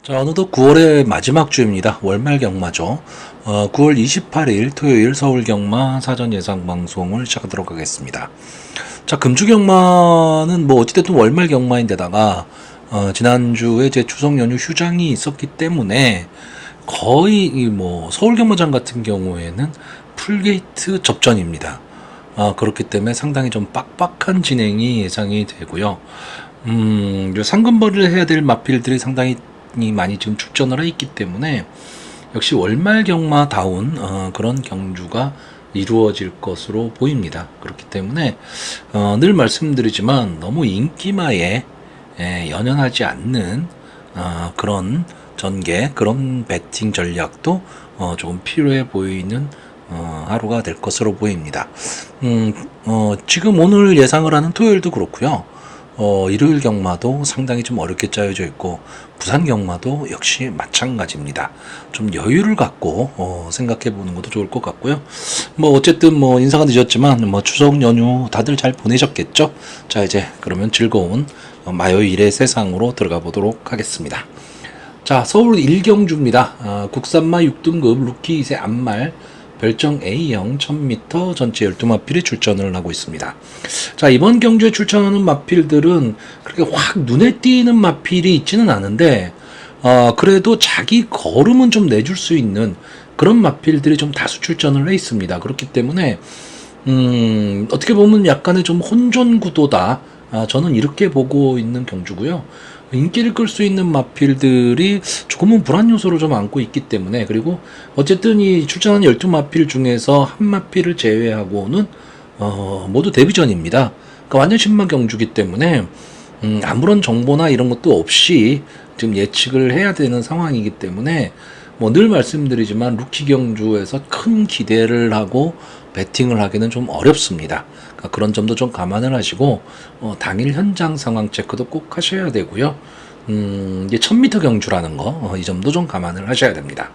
자, 어느덧 9월의 마지막 주입니다. 월말 경마죠. 9월 28일 토요일 서울 경마 사전 예상 방송을 시작하도록 하겠습니다. 자, 금주 경마는 뭐 어찌됐든 월말 경마인데다가 지난주에 제 추석 연휴 휴장이 있었기 때문에 거의 뭐 서울 경마장 같은 경우에는 풀게이트 접전입니다. 그렇기 때문에 상당히 좀 빡빡한 진행이 예상이 되고요. 상금벌이를 해야 될 마필들이 상당히 많이 지금 출전을 해 있기 때문에 역시 월말 경마다운 그런 경주가 이루어질 것으로 보입니다. 그렇기 때문에 늘 말씀드리지만 너무 인기마에 연연하지 않는 그런 전개, 그런 배팅 전략도 조금 필요해 보이는 하루가 될 것으로 보입니다. 지금 오늘 예상을 하는 토요일도 그렇고요. 일요일 경마도 상당히 좀 어렵게 짜여져 있고 부산 경마도 역시 마찬가지입니다. 좀 여유를 갖고 생각해 보는 것도 좋을 것 같고요. 뭐 어쨌든 뭐 인사가 늦었지만 뭐 추석 연휴 다들 잘 보내셨겠죠? 자, 이제 그러면 즐거운 마요일의 세상으로 들어가 보도록 하겠습니다. 자, 서울 1경주입니다. 국산마 6등급 루키 2세 암말 별정 A형 1000m 전체 12마필이 출전을 하고 있습니다. 자, 이번 경주에 출전하는 마필들은 그렇게 확 눈에 띄는 마필이 있지는 않은데 그래도 자기 걸음은 좀 내줄 수 있는 그런 마필들이 좀 다수 출전을 해 있습니다. 그렇기 때문에 어떻게 보면 약간의 좀 혼전 구도다. 저는 이렇게 보고 있는 경주고요. 인기를 끌 수 있는 마필들이 조금은 불안 요소를 좀 안고 있기 때문에, 그리고 어쨌든 이 출전한 12마필 중에서 한 마필을 제외하고는 모두 데뷔전입니다. 그러니까 완전 신마 경주기 때문에 아무런 정보나 이런 것도 없이 지금 예측을 해야 되는 상황이기 때문에 뭐 늘 말씀드리지만 루키 경주에서 큰 기대를 하고 배팅을 하기는 좀 어렵습니다. 그러니까 그런 점도 좀 감안을 하시고 당일 현장 상황 체크도 꼭 하셔야 되고요. 이게 1000m 경주라는 거, 이 점도 좀 감안을 하셔야 됩니다.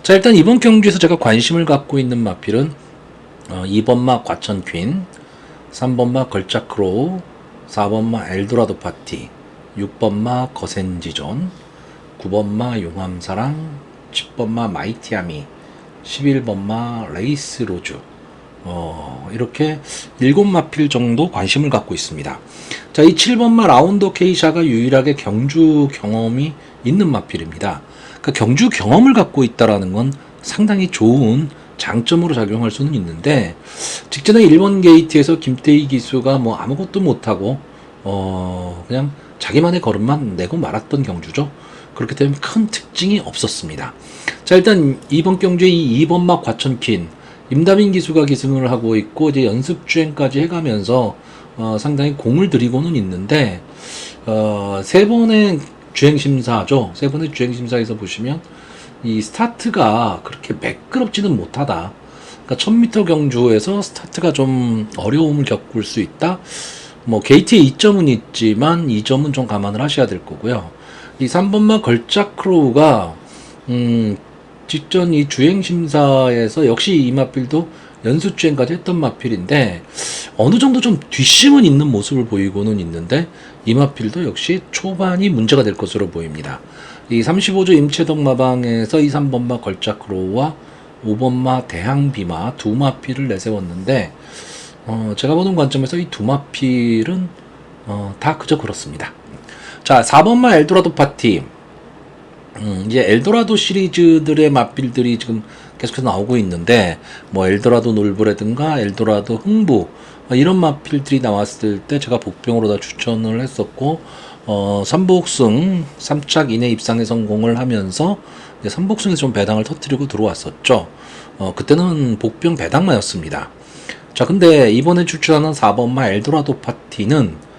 자, 일단 이번 경주에서 제가 관심을 갖고 있는 마필은 2번마 과천퀸, 3번마 걸작크로우, 4번마 엘도라도 파티, 6번마 거센지존, 9번마 용암사랑, 10번마 마이티아미, 11번마 레이스로즈, 이렇게 7마필 정도 관심을 갖고 있습니다. 자, 이 7번마 라운더 케이샤가 유일하게 경주 경험이 있는 마필입니다. 그러니까 경주 경험을 갖고 있다라는 건 상당히 좋은 장점으로 작용할 수는 있는데, 직전에 1번 게이트에서 김태희 기수가 뭐 아무것도 못하고 그냥 자기만의 걸음만 내고 말았던 경주죠. 그렇기 때문에 큰 특징이 없었습니다. 자, 일단 이번 경주에 이 2번마 과천퀸 임다민 기수가 기승을 하고 있고 이제 연습 주행까지 해가면서 상당히 공을 들이고는 있는데 세 번의 주행 심사죠. 세 번의 주행 심사에서 보시면 이 스타트가 그렇게 매끄럽지는 못하다. 그러니까 1000m 경주에서 스타트가 좀 어려움을 겪을 수 있다. 뭐 게이트에 이점은 있지만 이 점은 좀 감안을 하셔야 될 거고요. 이 3번마 걸작크로우가 직전 이 주행심사에서 역시 이 마필도 연수주행까지 했던 마필인데 어느 정도 좀 뒷심은 있는 모습을 보이고는 있는데 이 마필도 역시 초반이 문제가 될 것으로 보입니다. 이 35조 임채덕 마방에서 이 3번마 걸작크로우와 5번마 대항비마 두 마필을 내세웠는데 제가 보는 관점에서 이 두 마필은 다 그저 그렇습니다. 자, 4번마 엘도라도 파티. 이제 엘도라도 시리즈들의 마필들이 지금 계속해서 나오고 있는데, 뭐 엘도라도 놀부라든가 엘도라도 흥부 이런 마필들이 나왔을 때 제가 복병으로 다 추천을 했었고, 3복승 3착 이내 입상에 성공을 하면서 3복승에서 좀 배당을 터뜨리고 들어왔었죠. 그때는 복병 배당마였습니다. 자, 근데 이번에 추천하는 4번마 엘도라도 파티는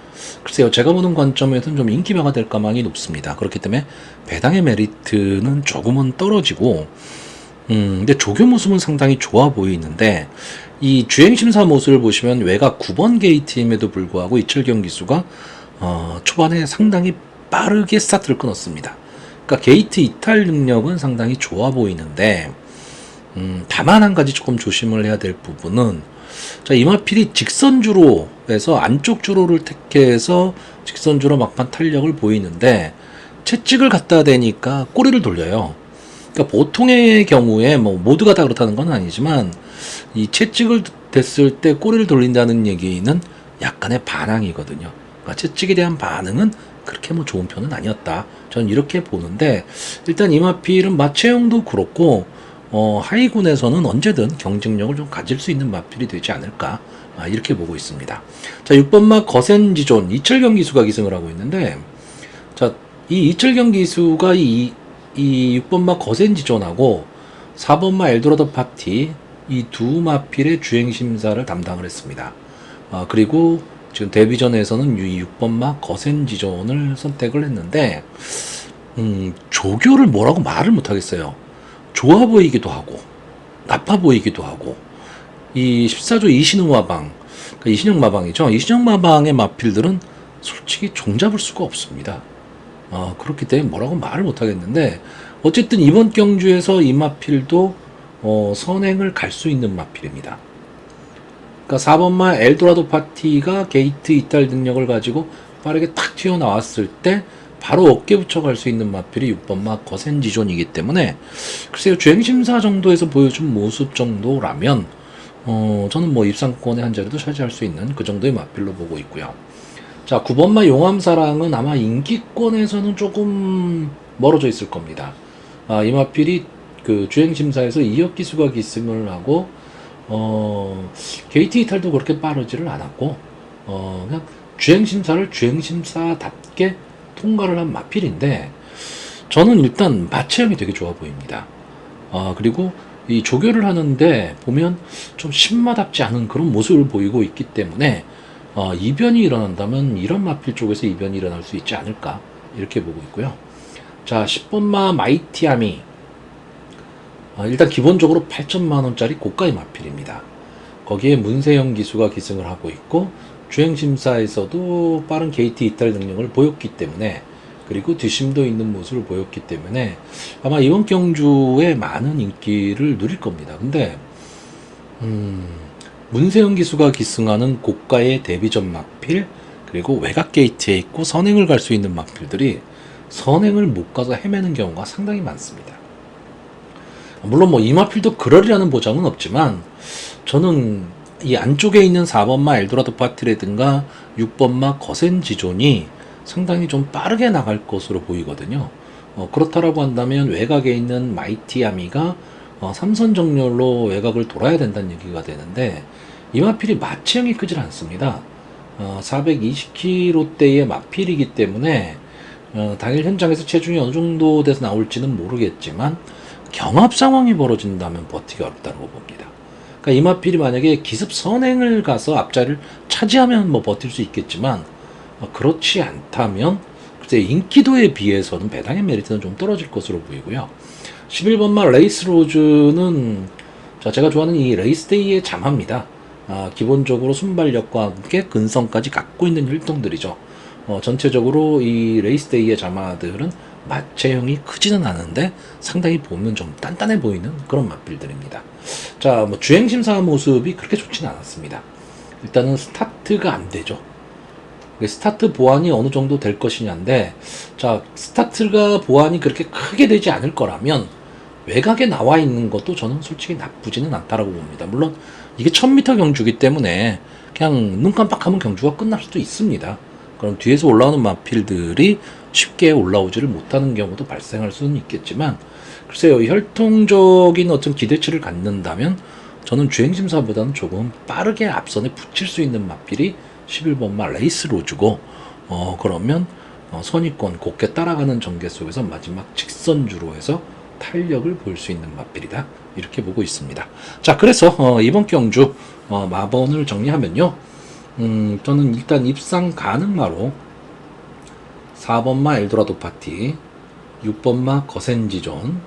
글쎄요, 제가 보는 관점에서는 좀 인기마가 될 가망이 높습니다. 그렇기 때문에 배당의 메리트는 조금은 떨어지고, 근데 조교 모습은 상당히 좋아 보이는데, 이 주행심사 모습을 보시면 외곽 9번 게이트임에도 불구하고 이철경 기수가 초반에 상당히 빠르게 스타트를 끊었습니다. 그러니까 게이트 이탈 능력은 상당히 좋아 보이는데, 다만 한 가지 조금 조심을 해야 될 부분은, 자, 이마필이 직선주로 해서 안쪽 주로를 택해서 직선주로 막판 탄력을 보이는데 채찍을 갖다 대니까 꼬리를 돌려요. 그러니까 보통의 경우에 뭐 모두가 다 그렇다는 건 아니지만 이 채찍을 댔을 때 꼬리를 돌린다는 얘기는 약간의 반항이거든요. 그러니까 채찍에 대한 반응은 그렇게 뭐 좋은 편은 아니었다. 저는 이렇게 보는데 일단 이마필은 마체형도 그렇고 하이군에서는 언제든 경쟁력을 좀 가질 수 있는 마필이 되지 않을까 이렇게 보고 있습니다. 자 6번마 거센지존 이철경 기수가 기승을 하고 있는데 자 이 이철경 기수가 이 6번마 거센지존하고 4번마 엘도라도 파티 이 두 마필의 주행심사를 담당을 했습니다. 그리고 지금 데뷔전에서는 이 6번마 거센지존을 선택을 했는데 조교를 뭐라고 말을 못하겠어요. 좋아 보이기도 하고 나빠 보이기도 하고 이 14조 이신우 마방 그러니까 이신영 마방이죠. 이신영 마방의 마필들은 솔직히 종잡을 수가 없습니다. 그렇기 때문에 뭐라고 말을 못하겠는데 어쨌든 이번 경주에서 이 마필도 선행을 갈 수 있는 마필입니다. 그러니까 4번마 엘도라도 파티가 게이트 이탈 능력을 가지고 빠르게 탁 튀어나왔을 때 바로 어깨 붙여갈 수 있는 마필이 6번마 거센지존이기 때문에 글쎄요 주행심사 정도에서 보여준 모습 정도라면 저는 뭐 입상권의 한 자리도 차지할 수 있는 그 정도의 마필로 보고 있고요. 자 9번마 용암사랑은 아마 인기권에서는 조금 멀어져 있을 겁니다. 이 마필이 그 주행심사에서 2억 기수가 기승을 하고 게이트 이탈도 그렇게 빠르지를 않았고 그냥 주행심사를 주행심사답게 통과를 한 마필인데 저는 일단 마체형이 되게 좋아 보입니다. 그리고 이 조교를 하는데 보면 좀 신마답지 않은 그런 모습을 보이고 있기 때문에 이변이 일어난다면 이런 마필 쪽에서 이변이 일어날 수 있지 않을까 이렇게 보고 있고요. 자 10번마 마이티아미 일단 기본적으로 8천만원짜리 고가의 마필입니다. 거기에 문세영 기수가 기승을 하고 있고 주행심사에서도 빠른 게이트 이탈 능력을 보였기 때문에 그리고 뒷심도 있는 모습을 보였기 때문에 아마 이번 경주에 많은 인기를 누릴 겁니다. 근데 문세영 기수가 기승하는 고가의 데뷔전 마필 그리고 외곽 게이트에 있고 선행을 갈 수 있는 마필들이 선행을 못 가서 헤매는 경우가 상당히 많습니다. 물론 뭐 이 마필도 그러리라는 보장은 없지만 저는 이 안쪽에 있는 4번마 엘도라도 파티라든가 6번마 거센지존이 상당히 좀 빠르게 나갈 것으로 보이거든요. 그렇다라고 한다면 외곽에 있는 마이티아미가 3선 정렬로 외곽을 돌아야 된다는 얘기가 되는데 이 마필이 마체형이 크질 않습니다. 420kg대의 마필이기 때문에 당일 현장에서 체중이 어느 정도 돼서 나올지는 모르겠지만 경합 상황이 벌어진다면 버티기 어렵다는 거 봅니다. 그러니까 이 마필이 만약에 기습 선행을 가서 앞자리를 차지하면 뭐 버틸 수 있겠지만 그렇지 않다면 글쎄 인기도에 비해서는 배당의 메리트는 좀 떨어질 것으로 보이고요. 11번마 레이스 로즈는 제가 좋아하는 이 레이스데이의 자마입니다. 기본적으로 순발력과 함께 근성까지 갖고 있는 혈통들이죠. 전체적으로 이 레이스데이의 자마들은 마체형이 크지는 않은데 상당히 보면 좀 단단해 보이는 그런 마필들입니다. 자, 뭐 주행심사 모습이 그렇게 좋지는 않았습니다. 일단은 스타트가 안 되죠. 스타트 보완이 어느 정도 될 것이냐인데, 자, 스타트가 보완이 그렇게 크게 되지 않을 거라면 외곽에 나와 있는 것도 저는 솔직히 나쁘지는 않다라고 봅니다. 물론 이게 1000m 경주기 때문에 그냥 눈 깜빡하면 경주가 끝날 수도 있습니다. 그럼 뒤에서 올라오는 마필들이 쉽게 올라오지를 못하는 경우도 발생할 수는 있겠지만 글쎄요 혈통적인 어떤 기대치를 갖는다면 저는 주행심사보다는 조금 빠르게 앞선에 붙일 수 있는 마필이 11번마 레이스 로즈고 그러면 선위권 곱게 따라가는 전개 속에서 마지막 직선주로 해서 탄력을 볼 수 있는 마필이다 이렇게 보고 있습니다. 자 그래서 이번 경주 마번을 정리하면요 저는 일단 입상 가능마로 4번마 엘도라도 파티 6번마 거센지존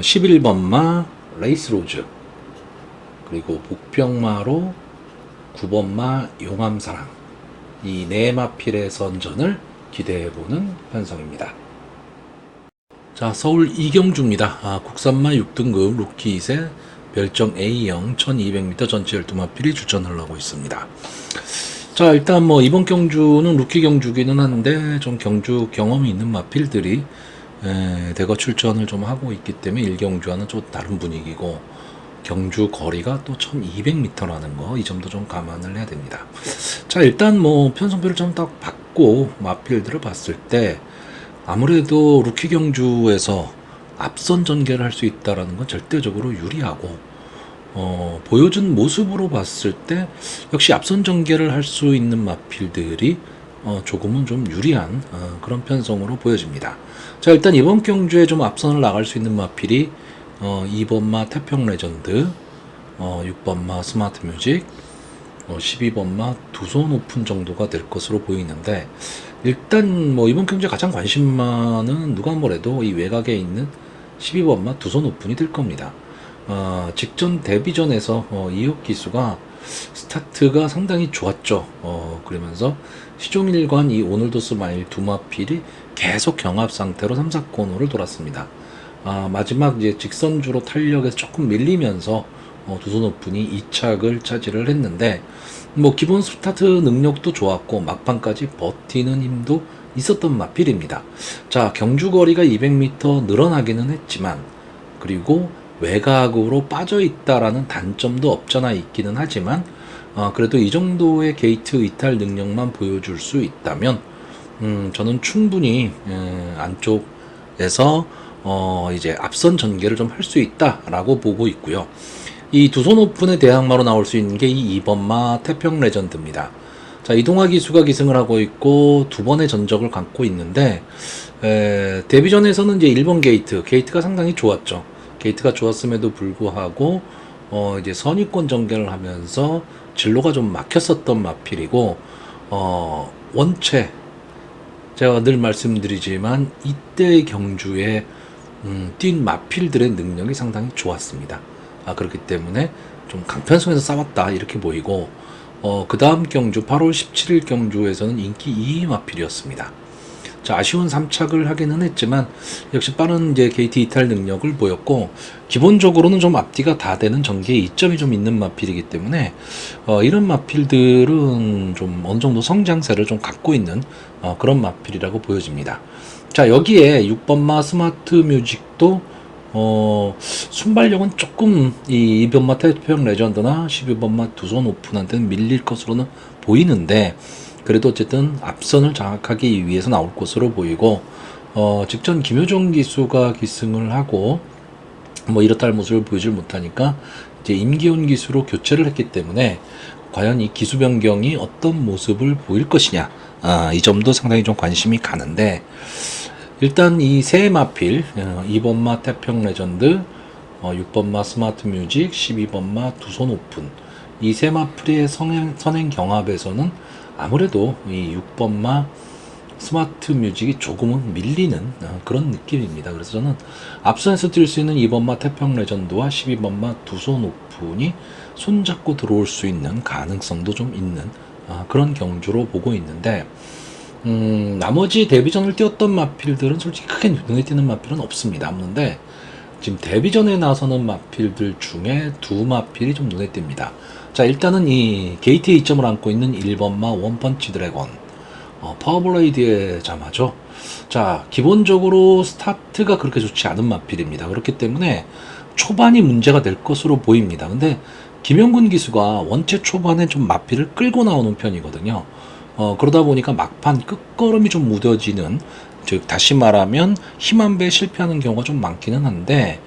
11번마 레이스 로즈 그리고 복병마로 9번마 용암사랑 이 네 마필의 선전을 기대해보는 편성입니다. 자 서울 이경주입니다. 국산마 6등급 루키 2세 별정 A형 1200m 전체 12마필이 출전을 하고 있습니다. 자, 일단 뭐 이번 경주는 루키 경주기는 한데 좀 경주 경험이 있는 마필들이 대거 출전을 좀 하고 있기 때문에 1경주와는 좀 다른 분위기고, 경주 거리가 또 1200m라는 거, 이 점도 좀 감안을 해야 됩니다. 자, 일단 뭐 편성표를 좀 딱 받고 마필들을 봤을 때 아무래도 루키 경주에서 앞선 전개를 할 수 있다라는 건 절대적으로 유리하고, 보여준 모습으로 봤을 때 역시 앞선 전개를 할 수 있는 마필들이 조금은 좀 유리한 그런 편성으로 보여집니다. 자, 일단 이번 경주에 좀 앞선을 나갈 수 있는 마필이 2번마 태평 레전드, 6번마 스마트 뮤직, 12번마 두손 오픈 정도가 될 것으로 보이는데, 일단 뭐 이번 경주에 가장 관심 많은, 누가 뭐래도 이 외곽에 있는 12번마 두손 오픈이 될 겁니다. 직전 데뷔전에서 이혁 기수가 스타트가 상당히 좋았죠. 그러면서 시종일관 이 오늘도 스마일 두 마필이 계속 경합 상태로 3, 4코너를 돌았습니다. 마지막 이제 직선주로 탄력에서 조금 밀리면서 두손 오픈이 2착을 차지를 했는데, 뭐 기본 스타트 능력도 좋았고 막판까지 버티는 힘도 있었던 마필입니다. 자, 경주 거리가 200m 늘어나기는 했지만, 그리고 외곽으로 빠져 있다라는 단점도 없잖아 있기는 하지만, 그래도 이 정도의 게이트 이탈 능력만 보여줄 수 있다면 저는 충분히 안쪽에서 이제 앞선 전개를 좀 할 수 있다라고 보고 있고요. 이 두손 오픈의 대항마로 나올 수 있는 게 이 2번마 태평 레전드입니다. 자, 이동화 기수가 기승을 하고 있고 두 번의 전적을 갖고 있는데, 데뷔전에서는 이제 1번 게이트가 상당히 좋았죠. 게이트가 좋았음에도 불구하고 이제 선입권 전개를 하면서 진로가 좀 막혔었던 마필이고, 원체 제가 늘 말씀드리지만 이때 경주에 뛴 마필들의 능력이 상당히 좋았습니다. 그렇기 때문에 좀 강편성에서 싸웠다 이렇게 보이고, 그 다음 경주 8월 17일 경주에서는 인기 2위 마필이었습니다. 자, 아쉬운 3착을 하기는 했지만 역시 빠른 이제 게이트 이탈 능력을 보였고, 기본적으로는 좀 앞뒤가 다 되는 전개 이점이 좀 있는 마필이기 때문에 이런 마필들은 좀 어느 정도 성장세를 좀 갖고 있는 그런 마필이라고 보여집니다. 자, 여기에 6번마 스마트 뮤직도 순발력은 조금 이 2번마 태평 레전드나 12번마 두손 오픈한테는 밀릴 것으로는 보이는데, 그래도 어쨌든 앞선을 장악하기 위해서 나올 것으로 보이고, 직전 김효정 기수가 기승을 하고 뭐 이렇다 할 모습을 보이질 못하니까 이제 임기훈 기수로 교체를 했기 때문에 과연 이 기수 변경이 어떤 모습을 보일 것이냐, 이 점도 상당히 좀 관심이 가는데, 일단 이 세 마필 2번마 태평 레전드, 6번마 스마트 뮤직, 12번마 두손 오픈, 이 세 마필의 선행 경합에서는 아무래도 이 6번마 스마트 뮤직이 조금은 밀리는 그런 느낌입니다. 그래서 저는 앞선에서 뛸 수 있는 2번마 태평 레전드와 12번마 두손 오픈이 손잡고 들어올 수 있는 가능성도 좀 있는 그런 경주로 보고 있는데, 나머지 데뷔전을 뛰었던 마필들은 솔직히 크게 눈에 띄는 마필은 없습니다. 없는데 지금 데뷔전에 나서는 마필들 중에 두 마필이 좀 눈에 띕니다. 자, 일단은 이 게이트에 이점을 안고 있는 1번마 원펀치 드래곤, 파워블레이드의 자마죠. 자, 기본적으로 스타트가 그렇게 좋지 않은 마필입니다. 그렇기 때문에 초반이 문제가 될 것으로 보입니다. 근데 김영군 기수가 원체 초반에 좀 마필을 끌고 나오는 편이거든요. 그러다 보니까 막판 끝걸음이 좀 무뎌지는, 즉 다시 말하면 힘 한 배 실패하는 경우가 좀 많기는 한데,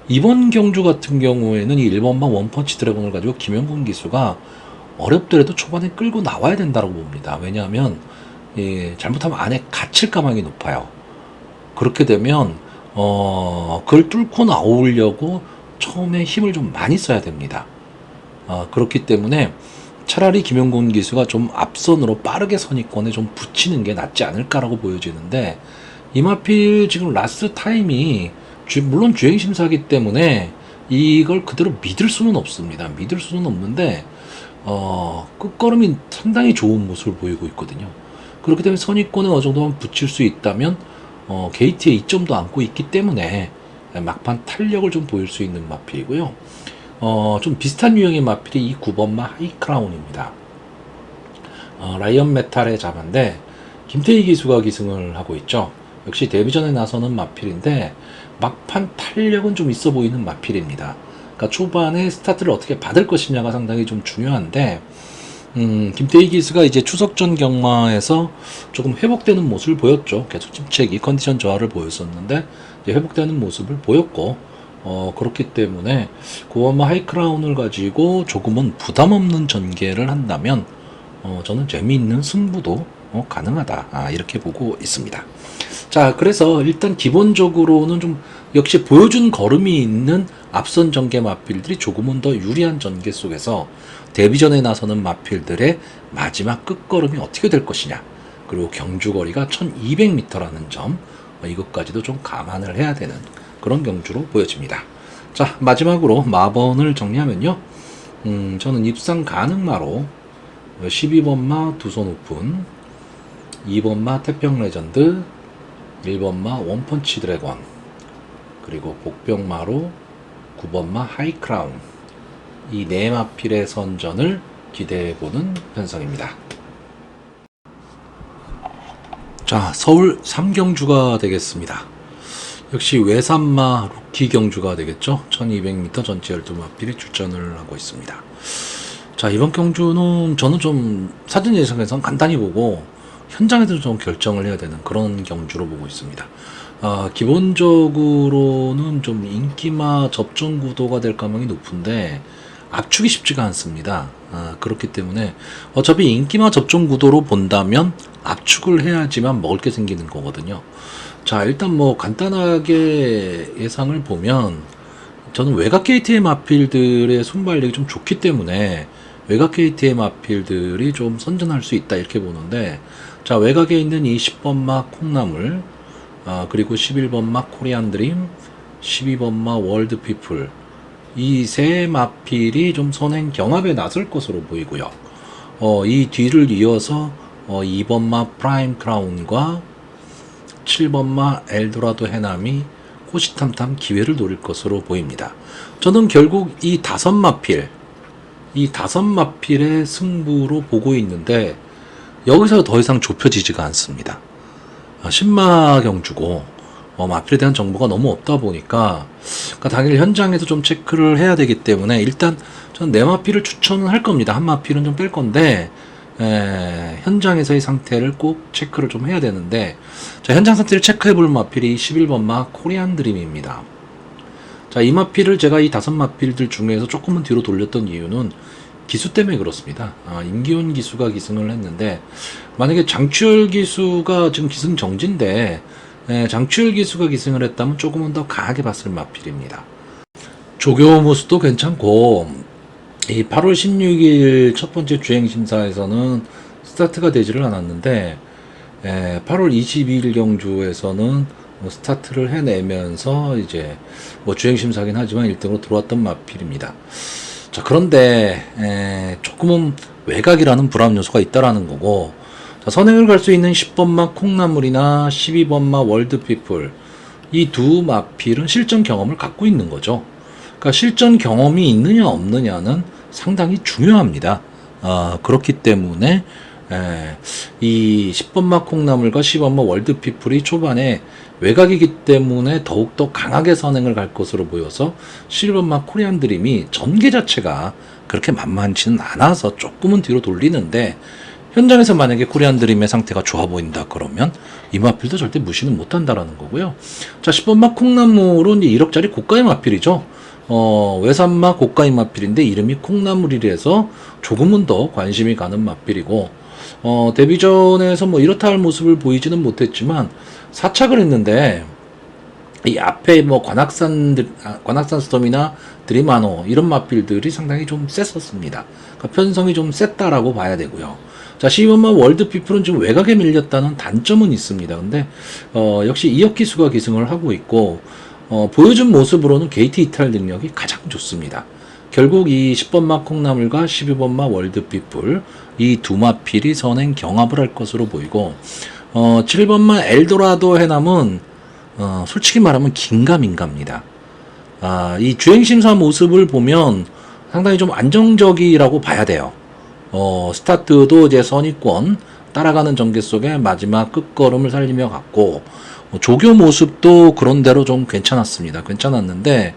이번 경주 같은 경우에는 이 1번마 원펀치 드래곤을 가지고 김영군 기수가 어렵더라도 초반에 끌고 나와야 된다고 봅니다. 왜냐하면 잘못하면 안에 갇힐 가망이 높아요. 그렇게 되면 그걸 뚫고 나오려고 처음에 힘을 좀 많이 써야 됩니다. 그렇기 때문에 차라리 김영곤 기수가 좀 앞선으로 빠르게 선입권에 좀 붙이는 게 낫지 않을까라고 보여지는데, 이마필 지금 라스트 타임이 물론 주행심사기 때문에 이걸 그대로 믿을 수는 없습니다. 믿을 수는 없는데 끝걸음이 상당히 좋은 모습을 보이고 있거든요. 그렇기 때문에 선입권에 어느 정도만 붙일 수 있다면 게이트에 이점도 안고 있기 때문에 막판 탄력을 좀 보일 수 있는 마필이고요. 좀 비슷한 유형의 마필이 이 9번마 하이크라운입니다. 라이언 메탈의 자마인데 김태희 기수가 기승을 하고 있죠. 역시 데뷔전에 나서는 마필인데 막판 탄력은 좀 있어 보이는 마필입니다. 그러니까 초반에 스타트를 어떻게 받을 것이냐가 상당히 좀 중요한데 김태희 기수가 이제 추석전 경마에서 조금 회복되는 모습을 보였죠. 계속 침체기, 컨디션 저하를 보였었는데 이제 회복되는 모습을 보였고 그렇기 때문에 고어마 하이크라운을 가지고 조금은 부담 없는 전개를 한다면 저는 재미있는 승부도 가능하다 이렇게 보고 있습니다. 자, 그래서 일단 기본적으로는 좀 역시 보여준 걸음이 있는 앞선 전개 마필들이 조금은 더 유리한 전개 속에서 데뷔전에 나서는 마필들의 마지막 끝걸음이 어떻게 될 것이냐, 그리고 경주거리가 1200m라는 점, 이것까지도 좀 감안을 해야 되는 그런 경주로 보여집니다. 자, 마지막으로 마번을 정리하면요, 저는 입상 가능마로 12번마 두손 오픈, 2번마 태평 레전드, 1번마 원펀치 드래곤, 그리고 복병마로 9번마 하이크라운, 이 네 마필의 선전을 기대해보는 편성입니다. 자, 서울 3경주가 되겠습니다. 역시 외산마 루키 경주가 되겠죠. 1200m 전체 12마필이 출전을 하고 있습니다. 자, 이번 경주는 저는 좀 사전 예상에선 간단히 보고 현장에서 좀 결정을 해야 되는 그런 경주로 보고 있습니다. 기본적으로는 좀 인기마 접종 구도가 될 가능성이 높은데 압축이 쉽지가 않습니다. 그렇기 때문에 어차피 인기마 접종 구도로 본다면 압축을 해야지만 먹을 게 생기는 거거든요. 자, 일단 뭐 간단하게 예상을 보면 저는 외곽 게이트의 마필들의 순발력이 좀 좋기 때문에 외곽 게이트의 마필들이 좀 선전할 수 있다 이렇게 보는데, 자, 외곽에 있는 이 10번마 콩나물, 그리고 11번마 코리안 드림, 12번마 월드 피플, 이 세 마필이 좀 선행 경합에 나설 것으로 보이고요. 이 뒤를 이어서 2번마 프라임 크라운과 7번마 엘도라도 해남이 호시탐탐 기회를 노릴 것으로 보입니다. 저는 결국 이 다섯 마필의 승부로 보고 있는데 여기서 더 이상 좁혀지지가 않습니다. 신마 경주고 마필에 대한 정보가 너무 없다 보니까 당일 현장에서 좀 체크를 해야 되기 때문에 일단 저는 네 마필을 추천을 할 겁니다. 한 마필은 좀 뺄 건데 현장에서의 상태를 꼭 체크를 좀 해야 되는데, 자, 현장 상태를 체크해 볼 마필이 11번마 코리안 드림입니다. 자, 이 마필을 제가 이 다섯 마필들 중에서 조금은 뒤로 돌렸던 이유는 기수 때문에 그렇습니다. 임기훈 기수가 기승을 했는데, 만약에 장추열 기수가 지금 기승 정지인데 장추열 기수가 기승을 했다면 조금은 더 강하게 봤을 마필입니다. 조교무수도 괜찮고, 이 8월 16일 첫 번째 주행심사에서는 스타트가 되지를 않았는데 8월 22일 경주에서는 스타트를 해내면서 이제 주행심사긴 하지만 1등으로 들어왔던 마필입니다. 자, 그런데 조금은 외곽이라는 불안 요소가 있다라는 거고, 자, 선행을 갈 수 있는 10번마 콩나물이나 12번마 월드피플, 이 두 마필은 실전 경험을 갖고 있는 거죠. 그러니까 실전 경험이 있느냐 없느냐는 상당히 중요합니다. 그렇기 때문에 이 10번마 콩나물과 12번마 월드피플이 초반에 외곽이기 때문에 더욱더 강하게 선행을 갈 것으로 보여서 11번마 코리안 드림이 전개 자체가 그렇게 만만치는 않아서 조금은 뒤로 돌리는데, 현장에서 만약에 코리안 드림의 상태가 좋아 보인다 그러면 이 마필도 절대 무시는 못한다라는 거고요. 자, 10번마 콩나물은 1억짜리 고가의 마필이죠. 외산마 고가의 마필인데 이름이 콩나물이라서 조금은 더 관심이 가는 마필이고, 데뷔전에서 뭐 이렇다 할 모습을 보이지는 못했지만 사착을 했는데 이 앞에 뭐 관악산 스톰이나 드리마노 이런 마필들이 상당히 좀 셌었습니다. 그러니까 편성이 좀 셌다라고 봐야 되고요. 자, 12번마 월드피플은 지금 외곽에 밀렸다는 단점은 있습니다. 근데 역시 이혁 기수가 기승을 하고 있고, 보여준 모습으로는 게이트 이탈 능력이 가장 좋습니다. 결국 이 10번마 콩나물과 12번마 월드피플, 이 두 마필이 선행 경합을 할 것으로 보이고, 7번마 엘도라도 해남은 솔직히 말하면 긴가민가입니다. 이 주행심사 모습을 보면 상당히 좀 안정적이라고 봐야 돼요. 스타트도 이제 선입권 따라가는 전개 속에 마지막 끝걸음을 살리며 갔고, 조교 모습도 그런대로 좀 괜찮았습니다. 괜찮았는데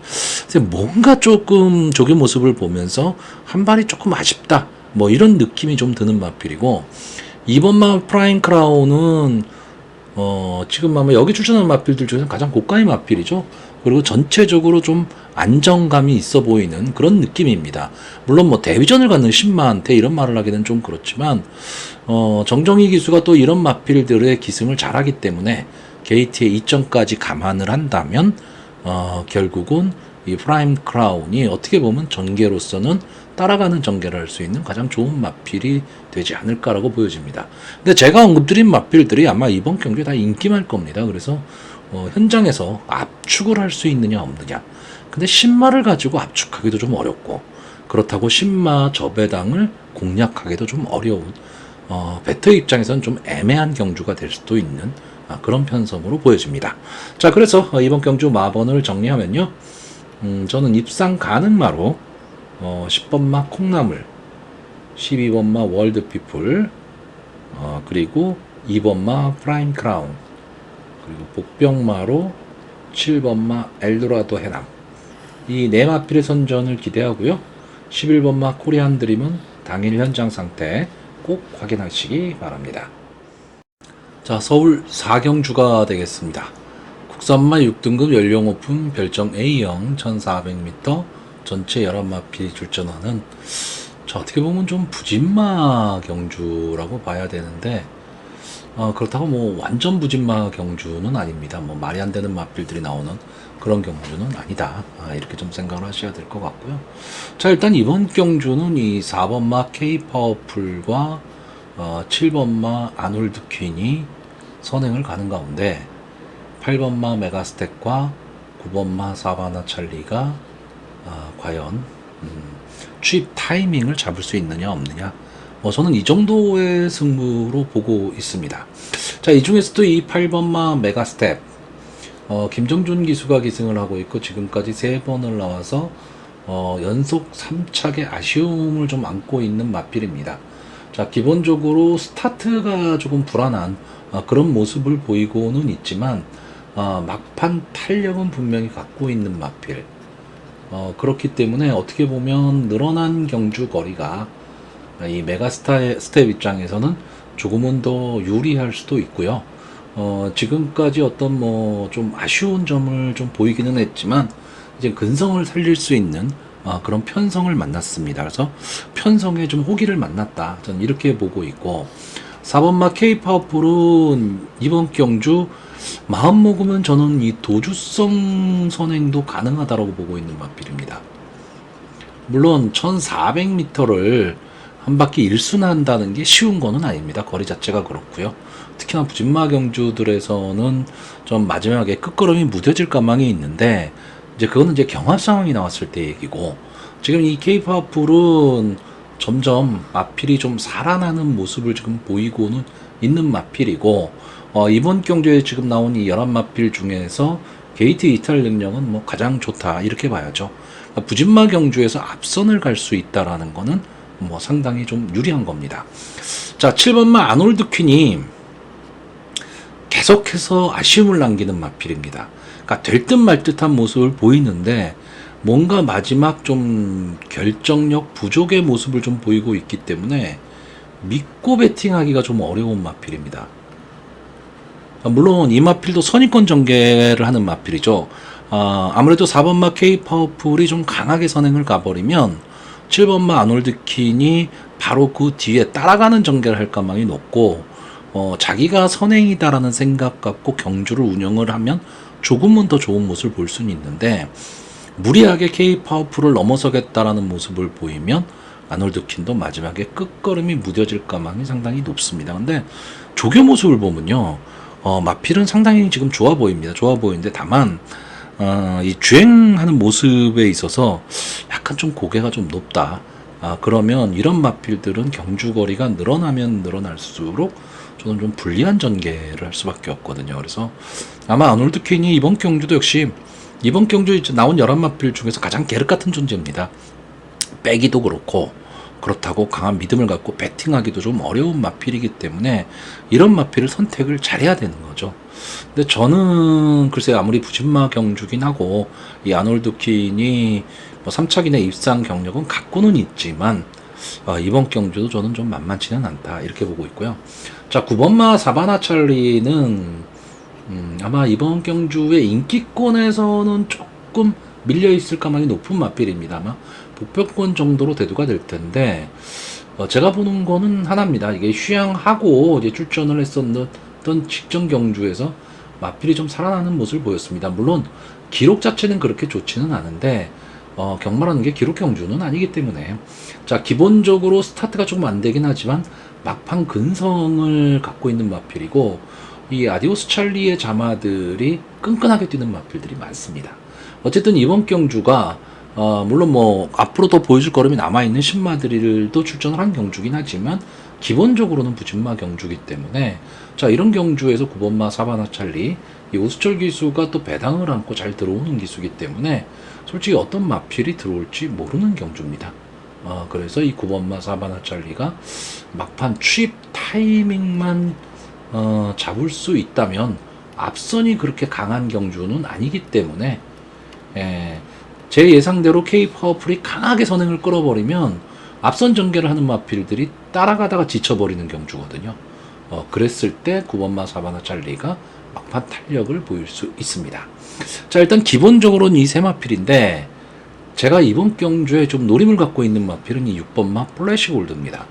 뭔가 조금 조교 모습을 보면서 한 발이 조금 아쉽다, 뭐 이런 느낌이 좀 드는 마필이고, 이번 마 프라임 크라운은 지금 아마 여기 출전하는 마필들 중에서 가장 고가의 마필이죠. 그리고 전체적으로 좀 안정감이 있어 보이는 그런 느낌입니다. 물론 뭐 데뷔전을 갖는 신마한테 이런 말을 하기는 좀 그렇지만, 정정희 기수가 또 이런 마필들의 기승을 잘하기 때문에 게이트의 이점까지 감안을 한다면, 결국은 이 프라임 크라운이 어떻게 보면 전개로서는 따라가는 전개를 할 수 있는 가장 좋은 마필이 되지 않을까라고 보여집니다. 근데 제가 언급드린 마필들이 아마 이번 경기에 다 인기말 겁니다. 그래서 현장에서 압축을 할 수 있느냐 없느냐. 근데 신마를 가지고 압축하기도 좀 어렵고, 그렇다고 신마 저배당을 공략하기도 좀 어려운, 배터 입장에서는 좀 애매한 경주가 될 수도 있는 그런 편성으로 보여집니다. 자, 그래서 이번 경주 마번을 정리하면요, 저는 입상 가능마로 10번마 콩나물, 12번마 월드피플, 그리고 2번마 프라임 크라운, 그리고 복병마로 7번마 엘도라도 해남, 이 네 마필의 선전을 기대하고요. 11번마 코리안 드림은 당일 현장 상태 꼭 확인하시기 바랍니다. 자, 서울 4경주가 되겠습니다. 국산마 6등급 연령 오픈 별정 A형 1400m 전체 11마필이 출전하는, 어떻게 보면 좀 부진마 경주라고 봐야 되는데, 그렇다고 뭐 완전 부진마 경주는 아닙니다. 뭐 말이 안 되는 마필들이 나오는 그런 경주는 아니다, 이렇게 좀 생각을 하셔야 될 것 같고요. 자, 일단 이번 경주는 이 4번마 K-파워풀과 7번마 아놀드 퀸이 선행을 가는 가운데, 8번마 메가스택과 9번마 사바나 찰리가 과연 취입 타이밍을 잡을 수 있느냐 없느냐, 저는 이 정도의 승부로 보고 있습니다. 자, 이 중에서도 이 8번마 메가스텝, 김정준 기수가 기승을 하고 있고 지금까지 3번을 나와서 연속 3착의 아쉬움을 좀 안고 있는 마필입니다. 자, 기본적으로 스타트가 조금 불안한 그런 모습을 보이고는 있지만, 막판 탄력은 분명히 갖고 있는 마필. 그렇기 때문에 어떻게 보면 늘어난 경주 거리가 이 메가스텝 입장에서는 조금은 더 유리할 수도 있고요. 지금까지 어떤 뭐 좀 아쉬운 점을 좀 보이기는 했지만, 이제 근성을 살릴 수 있는 그런 편성을 만났습니다. 그래서 편성에 좀 호기를 만났다, 저는 이렇게 보고 있고, 4번마 K-파워풀은 이번 경주 마음 먹으면 저는 이 도주성 선행도 가능하다고 보고 있는 마필입니다. 물론 1400m를 한 바퀴 일순한다는 게 쉬운 거는 아닙니다. 거리 자체가 그렇고요. 특히나 부진마 경주들에서는 좀 마지막에 끝걸음이 무뎌질 가망이 있는데, 이제 그거는 이제 경합 상황이 나왔을 때 얘기고, 지금 이 K-파워풀은 점점 마필이 좀 살아나는 모습을 지금 보이고는 있는 마필이고, 이번 경주에 지금 나온 이 11마필 중에서 게이트 이탈 능력은 뭐 가장 좋다, 이렇게 봐야죠. 부진마 경주에서 앞선을 갈 수 있다라는 거는 뭐 상당히 좀 유리한 겁니다. 자, 7번마 아놀드 퀸이 계속해서 아쉬움을 남기는 마필입니다. 그러니까 될 듯 말 듯한 모습을 보이는데, 뭔가 마지막 좀 결정력 부족의 모습을 좀 보이고 있기 때문에 믿고 배팅하기가 좀 어려운 마필입니다. 물론 이 마필도 선입권 전개를 하는 마필이죠. 아무래도 4번마 K-파워풀이 좀 강하게 선행을 가버리면 7번마 아놀드 퀸이 바로 그 뒤에 따라가는 전개를 할 가망이 높고, 자기가 선행이다라는 생각 갖고 경주를 운영을 하면 조금은 더 좋은 모습을 볼 수는 있는데, 무리하게 K-파워풀을 넘어서겠다라는 모습을 보이면 아놀드 퀸도 마지막에 끝걸음이 무뎌질 가망이 상당히 높습니다. 근데 조교 모습을 보면요, 마필은 상당히 지금 좋아 보입니다. 좋아 보이는데, 다만 이 주행하는 모습에 있어서 약간 좀 고개가 좀 높다. 그러면 이런 마필들은 경주거리가 늘어나면 늘어날수록 저는 좀 불리한 전개를 할 수밖에 없거든요. 그래서 아마 아놀드 퀸이 이번 경주도 역시 이번 경주에 나온 11마필 중에서 가장 계륵 같은 존재입니다. 빼기도 그렇고 그렇다고 강한 믿음을 갖고 배팅하기도 좀 어려운 마필이기 때문에 이런 마필을 선택을 잘해야 되는 거죠. 근데 저는 글쎄요, 아무리 부진마 경주긴 하고 이 아놀드 퀸이 뭐 3차기내 입상 경력은 갖고는 있지만 이번 경주도 저는 좀 만만치는 않다 이렇게 보고 있고요. 자, 9번마 사바나 찰리는 아마 이번 경주의 인기권에서는 조금 밀려 있을 가망이 높은 마필입니다. 아마 복표권 정도로 대두가 될 텐데 제가 보는 거는 하나입니다. 이게 휴양하고 이제 출전을 했었던 직전 경주에서 마필이 좀 살아나는 모습을 보였습니다. 물론 기록 자체는 그렇게 좋지는 않은데 경마라는 게 기록 경주는 아니기 때문에 자, 기본적으로 스타트가 조금 안 되긴 하지만 막판 근성을 갖고 있는 마필이고 이 아디오스 찰리의 자마들이 끈끈하게 뛰는 마필들이 많습니다. 어쨌든 이번 경주가 물론 뭐 앞으로 더 보여줄 걸음이 남아있는 신마들도 출전을 한 경주긴 하지만 기본적으로는 부진마 경주기 때문에 자, 이런 경주에서 9번마 사바나 찰리 이 오수철 기수가 또 배당을 안고 잘 들어오는 기수기 때문에 솔직히 어떤 마필이 들어올지 모르는 경주입니다. 그래서 이 9번마 사바나 찰리가 막판 취입 타이밍만 잡을 수 있다면 앞선이 그렇게 강한 경주는 아니기 때문에 제 예상대로 K-파워풀이 강하게 선행을 끌어버리면 앞선 전개를 하는 마필들이 따라가다가 지쳐버리는 경주거든요. 그랬을 때 9번마 사바나 찰리가 막판 탄력을 보일 수 있습니다. 자, 일단 기본적으로는 이 세 마필인데 제가 이번 경주에 좀 노림을 갖고 있는 마필은 이 6번마 플래시 골드입니다.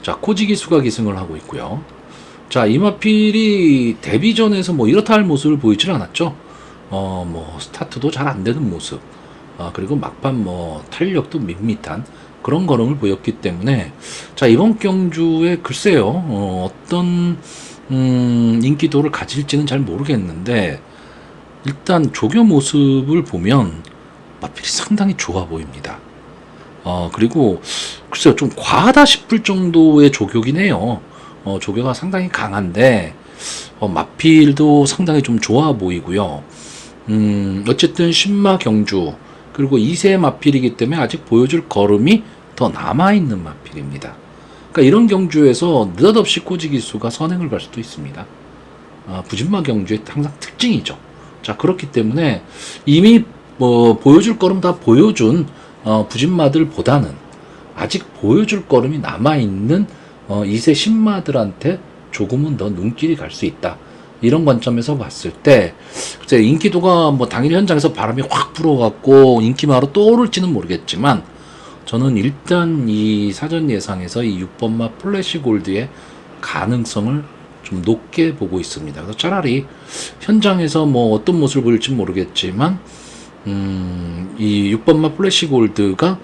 자, 코지 기수가 기승을 하고 있고요. 자, 이 마필이 데뷔전에서 뭐 이렇다 할 모습을 보이질 않았죠. 뭐 스타트도 잘 안 되는 모습, 그리고 막판 뭐 탄력도 밋밋한 그런 걸음을 보였기 때문에 자, 이번 경주에 글쎄요, 어떤 인기도를 가질지는 잘 모르겠는데 일단 조교 모습을 보면 마필이 상당히 좋아 보입니다. 그리고 글쎄요, 좀 과하다 싶을 정도의 조교긴 해요. 조교가 상당히 강한데 마필도 상당히 좀 좋아 보이고요. 어쨌든 신마 경주 그리고 2세 마필이기 때문에 아직 보여줄 걸음이 더 남아있는 마필입니다. 그러니까 이런 경주에서 느닷없이 코지 기수가 선행을 갈 수도 있습니다. 부진마 경주의 항상 특징이죠. 자, 그렇기 때문에 이미 뭐 보여줄 걸음 다 보여준 부진마들보다는 아직 보여줄 걸음이 남아있는 2세 신마들한테 조금은 더 눈길이 갈 수 있다. 이런 관점에서 봤을 때 글쎄 인기도가 뭐 당일 현장에서 바람이 확 불어갖고 인기마로 떠오를지는 모르겠지만 저는 일단 이 사전 예상에서 이 6번마 플래시 골드의 가능성을 좀 높게 보고 있습니다. 그래서 차라리 현장에서 뭐 어떤 모습을 보일지 모르겠지만 이 6번마 플래시 골드가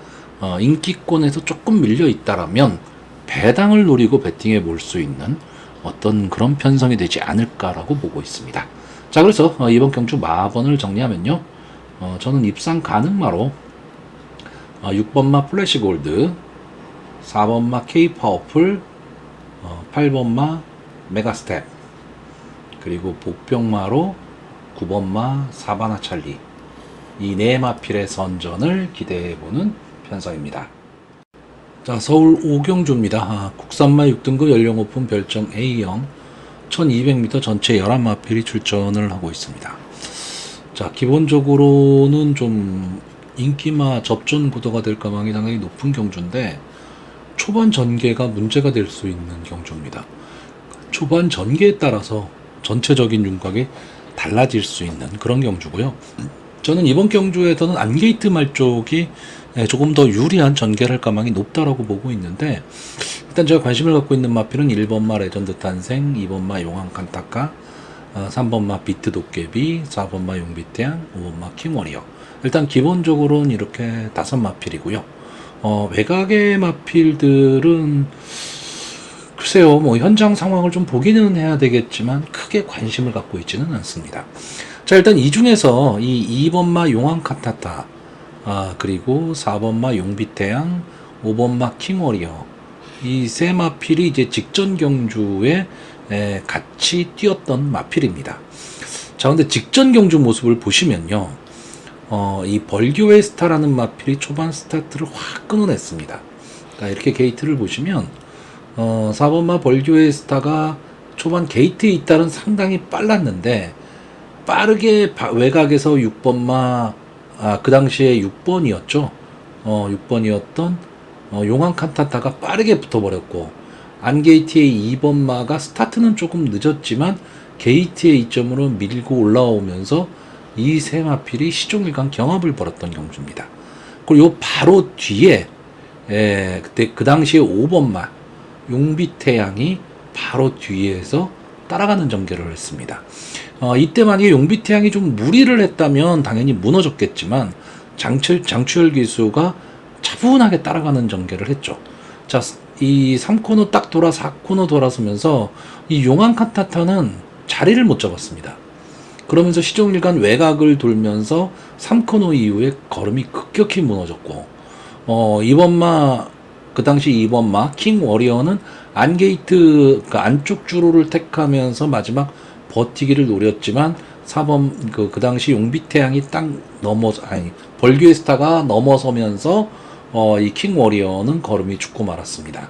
인기권에서 조금 밀려 있다라면 배당을 노리고 배팅해 볼 수 있는 어떤 그런 편성이 되지 않을까라고 보고 있습니다. 자, 그래서 이번 경주 마번을 정리하면요, 저는 입상 가능마로 6번마 플래시 골드, 4번마 K 파워풀, 8번마 메가스텝, 그리고 복병마로 9번마 사바나 찰리, 이 네 마필의 선전을 기대해보는 편성입니다. 자, 서울 오경주입니다. 국산마 6등급 연령 오픈 별정 A형 1200m 전체 11마필이 출전을 하고 있습니다. 자, 기본적으로는 좀 인기마 접전 구도가 될 가망이 상당히 높은 경주인데 초반 전개가 문제가 될 수 있는 경주입니다. 초반 전개에 따라서 전체적인 윤곽이 달라질 수 있는 그런 경주고요. 저는 이번 경주에서는 안게이트 말 쪽이 조금 더 유리한 전개를 할 가망이 높다라고 보고 있는데 일단 제가 관심을 갖고 있는 마필은 1번마 레전드 탄생, 2번마 용왕 칸타카, 3번마 비트 도깨비, 4번마 용비태양, 5번마 킹워리어. 일단 기본적으로는 이렇게 5마필이고요. 외곽의 마필들은 글쎄요, 뭐 현장 상황을 좀 보기는 해야 되겠지만 크게 관심을 갖고 있지는 않습니다. 자, 일단 이 중에서 이 2번마 용왕 칸타타, 그리고 4번마 용비태양, 5번마 킹워리어, 이 세 마필이 이제 직전 경주에 같이 뛰었던 마필입니다. 자, 근데 직전 경주 모습을 보시면요, 이 벌교의 스타라는 마필이 초반 스타트를 확 끊어냈습니다. 이렇게 게이트를 보시면 4번마 벌교의 스타가 초반 게이트에 있다는 상당히 빨랐는데 빠르게 외곽에서 6번마 그 당시에 6번이었죠. 6번이었던 용왕 칸타타가 빠르게 붙어버렸고 안게이트의 2번마가 스타트는 조금 늦었지만 게이트의 이점으로 밀고 올라오면서 이 세 마필이 시종일관 경합을 벌였던 경주입니다. 그리고 요 바로 뒤에 그때 그 당시에 5번마 용비태양이 바로 뒤에서 따라가는 전개를 했습니다. 이때 만약에 용비태양이 좀 무리를 했다면 당연히 무너졌겠지만 장추열 기수가 차분하게 따라가는 전개를 했죠. 자, 이 3코너 딱 돌아 4코너 돌아서면서 이 용왕 칸타타는 자리를 못 잡았습니다. 그러면서 시종일관 외곽을 돌면서 3코너 이후에 걸음이 급격히 무너졌고 2번마 그 당시 2번마 킹 워리어는 안게이트 그 안쪽 주로를 택하면서 마지막 버티기를 노렸지만 4번 그 당시 용비태양이 딱 벌교의 스타가 넘어서면서 이 킹 워리어는 걸음이 죽고 말았습니다.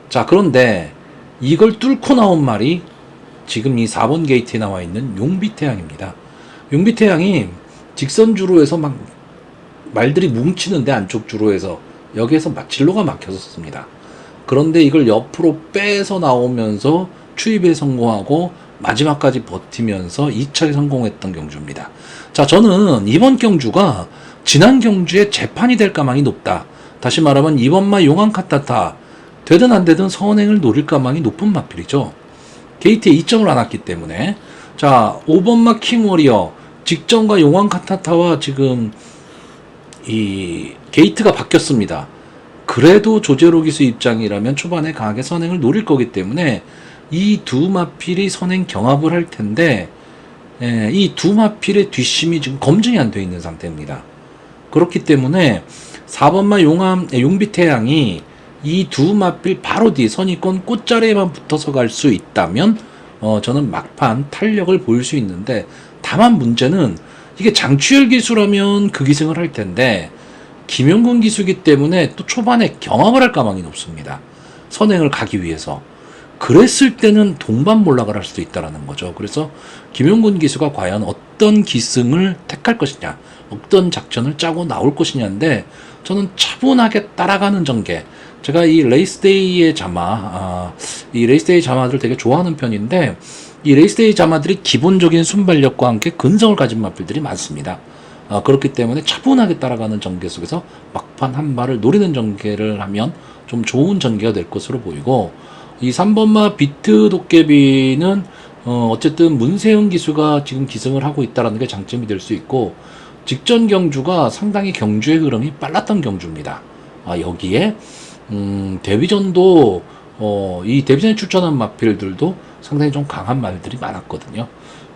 자, 그런데 이걸 뚫고 나온 말이 지금 이 4번 게이트에 나와 있는 용비태양입니다. 용비태양이 직선 주로에서 막 말들이 뭉치는데 안쪽 주로에서 여기에서 진로가 막혔었습니다. 그런데 이걸 옆으로 빼서 나오면서 추입에 성공하고 마지막까지 버티면서 2차에 성공했던 경주입니다. 자, 저는 이번 경주가 지난 경주에 재판이 될 가망이 높다. 다시 말하면 이번마 용왕 칸타타 되든 안 되든 선행을 노릴 가망이 높은 마필이죠. 게이트에 2점을 안 왔기 때문에. 자, 5번마 킹 워리어 직전과 용왕 칸타타와 지금 이 게이트가 바뀌었습니다. 그래도 조제로 기수 입장이라면 초반에 강하게 선행을 노릴 거기 때문에 이 두 마필이 선행 경합을 할 텐데 이 두 마필의 뒷심이 지금 검증이 안 되어 있는 상태입니다. 그렇기 때문에 4번마 용비태양이 이 두 마필 바로 뒤 선의권 꽃자리에만 붙어서 갈 수 있다면 저는 막판 탄력을 보일 수 있는데 다만 문제는 이게 장추열 기수라면 그 기승을 할 텐데 김용근 기수기 때문에 또 초반에 경합을 할 가망이 높습니다. 선행을 가기 위해서. 그랬을 때는 동반몰락을 할 수도 있다는 거죠. 그래서 김용근 기수가 과연 어떤 기승을 택할 것이냐, 어떤 작전을 짜고 나올 것이냐인데 저는 차분하게 따라가는 전개. 제가 이 레이스데이의 자마, 이 레이스데이 자마들을 되게 좋아하는 편인데 이 레이스데이 자마들이 기본적인 순발력과 함께 근성을 가진 마필들이 많습니다. 그렇기 때문에 차분하게 따라가는 전개 속에서 막판 한 발을 노리는 전개를 하면 좀 좋은 전개가 될 것으로 보이고 이 3번마 비트 도깨비는 어쨌든 문세영 기수가 지금 기승을 하고 있다는 게 장점이 될 수 있고 직전 경주가 상당히 경주의 흐름이 빨랐던 경주입니다. 여기에 데뷔전도 이 데뷔전에 출전한 마필들도 상당히 좀 강한 말들이 많았거든요.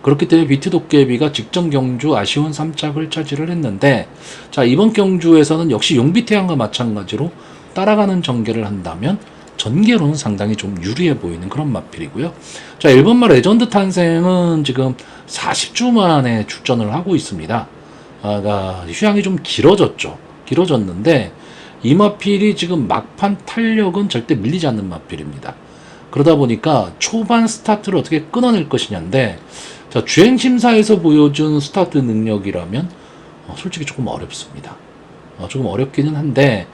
그렇기 때문에 비트 도깨비가 직전 경주 아쉬운 3짝을 차지를 했는데 자, 이번 경주에서는 역시 용비태양과 마찬가지로 따라가는 전개를 한다면 전개로는 상당히 좀 유리해 보이는 그런 마필이고요. 자, 1번마 레전드 탄생은 지금 40주 만에 출전을 하고 있습니다. 휴양이 좀 길어졌는데 이 마필이 지금 막판 탄력은 절대 밀리지 않는 마필입니다. 그러다 보니까 초반 스타트를 어떻게 끊어낼 것이냐인데 자, 주행심사에서 보여준 스타트 능력이라면 솔직히 조금 어렵습니다. 조금 어렵기는 한데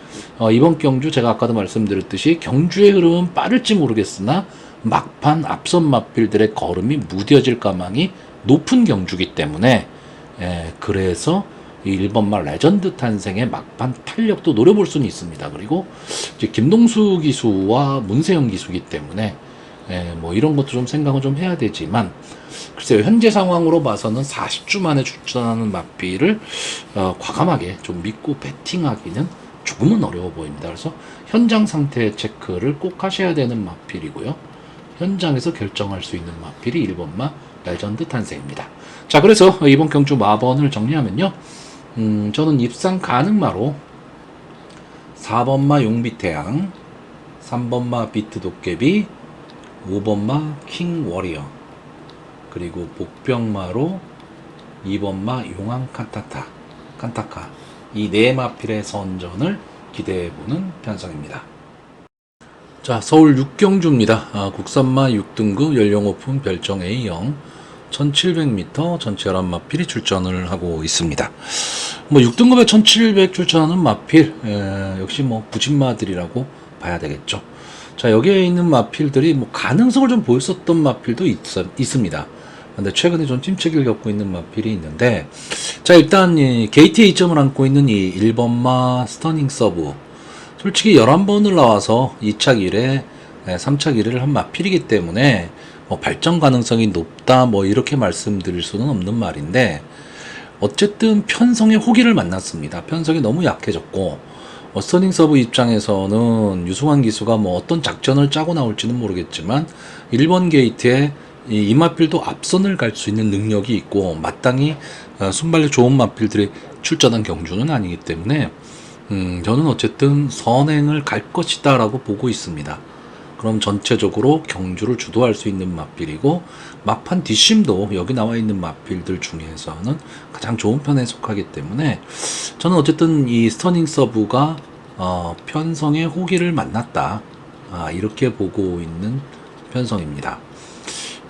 이번 경주 제가 아까도 말씀드렸듯이 경주의 흐름은 빠를지 모르겠으나 막판 앞선 마필들의 걸음이 무뎌질 가망이 높은 경주기 때문에 그래서 이 1번마 레전드 탄생의 막판 탄력도 노려볼 수는 있습니다. 그리고 이제 김동수 기수와 문세영 기수기 때문에 뭐 이런 것도 좀 생각은 좀 해야 되지만 글쎄요, 현재 상황으로 봐서는 40주 만에 출전하는 마필을 과감하게 좀 믿고 배팅하기는 조금은 어려워 보입니다. 그래서 현장 상태 체크를 꼭 하셔야 되는 마필이고요. 현장에서 결정할 수 있는 마필이 1번마 레전드 탄생입니다. 자, 그래서 이번 경주 마번을 정리하면요. 저는 입상 가능마로 4번마 용비태양, 3번마 비트 도깨비, 5번마 킹 워리어, 그리고 복병마로 2번마 용왕 칸타카 이 네 마필의 선전을 기대해보는 편성입니다. 자, 서울 6경주입니다. 국산마 6등급 연령 오픈 별정 A형 1700m 전체 11마필이 출전을 하고 있습니다. 뭐 6등급에 1700 출전하는 마필, 역시 뭐 부진마들이라고 봐야 되겠죠. 자, 여기에 있는 마필들이 뭐 가능성을 좀 보였었던 마필도 있습니다. 근데 최근에 좀 침체기를 겪고 있는 마필이 있는데, 자, 일단 이 게이트에 이점을 안고 있는 이 1번마 스터닝 서브, 솔직히 11번을 나와서 2차 기회, 3차 기회를 한 마필이기 때문에 뭐 발전 가능성이 높다 뭐 이렇게 말씀드릴 수는 없는 말인데, 어쨌든 편성의 호기를 만났습니다. 편성이 너무 약해졌고, 스터닝 서브 입장에서는 유승환 기수가 뭐 어떤 작전을 짜고 나올지는 모르겠지만 1번 게이트에 이 마필도 앞선을 갈 수 있는 능력이 있고 마땅히 순발력 좋은 마필들이 출전한 경주는 아니기 때문에 저는 어쨌든 선행을 갈 것이다 라고 보고 있습니다. 그럼 전체적으로 경주를 주도할 수 있는 마필이고 막판 뒷심도 여기 나와 있는 마필들 중에서는 가장 좋은 편에 속하기 때문에 저는 어쨌든 이 스터닝 서브가 편성의 호기를 만났다, 이렇게 보고 있는 편성입니다.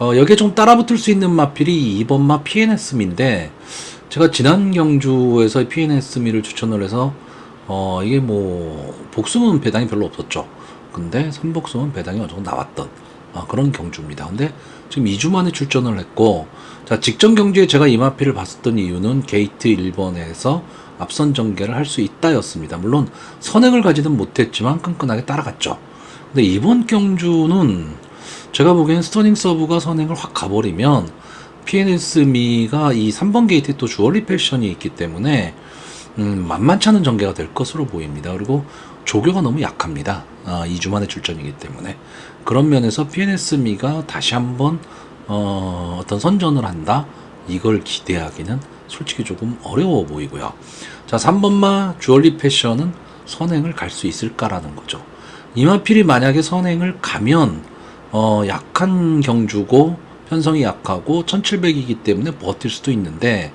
여기에 좀 따라붙을 수 있는 마필이 2번마 PNS미인데 제가 지난 경주에서 PNS미를 추천을 해서 이게 뭐 복수는 배당이 별로 없었죠. 근데 3복수는 배당이 어느 정도 나왔던 그런 경주입니다. 근데 지금 2주 만에 출전을 했고, 자, 직전 경주에 제가 이 마필을 봤었던 이유는 게이트 1번에서 앞선 전개를 할 수 있다였습니다. 물론 선행을 가지는 못했지만 끈끈하게 따라갔죠. 근데 이번 경주는 제가 보기엔 스터닝 서브가 선행을 확 가버리면 PNS미가 이 3번 게이트에 또 주얼리 패션이 있기 때문에 만만치 않은 전개가 될 것으로 보입니다. 그리고 조교가 너무 약합니다. 2주 만에 출전이기 때문에. 그런 면에서 PNS미가 다시 한번 어떤 선전을 한다? 이걸 기대하기는 솔직히 조금 어려워 보이고요. 자, 3번마 주얼리 패션은 선행을 갈 수 있을까라는 거죠. 이마필이 만약에 선행을 가면 약한 경주고 편성이 약하고 1700이기 때문에 버틸 수도 있는데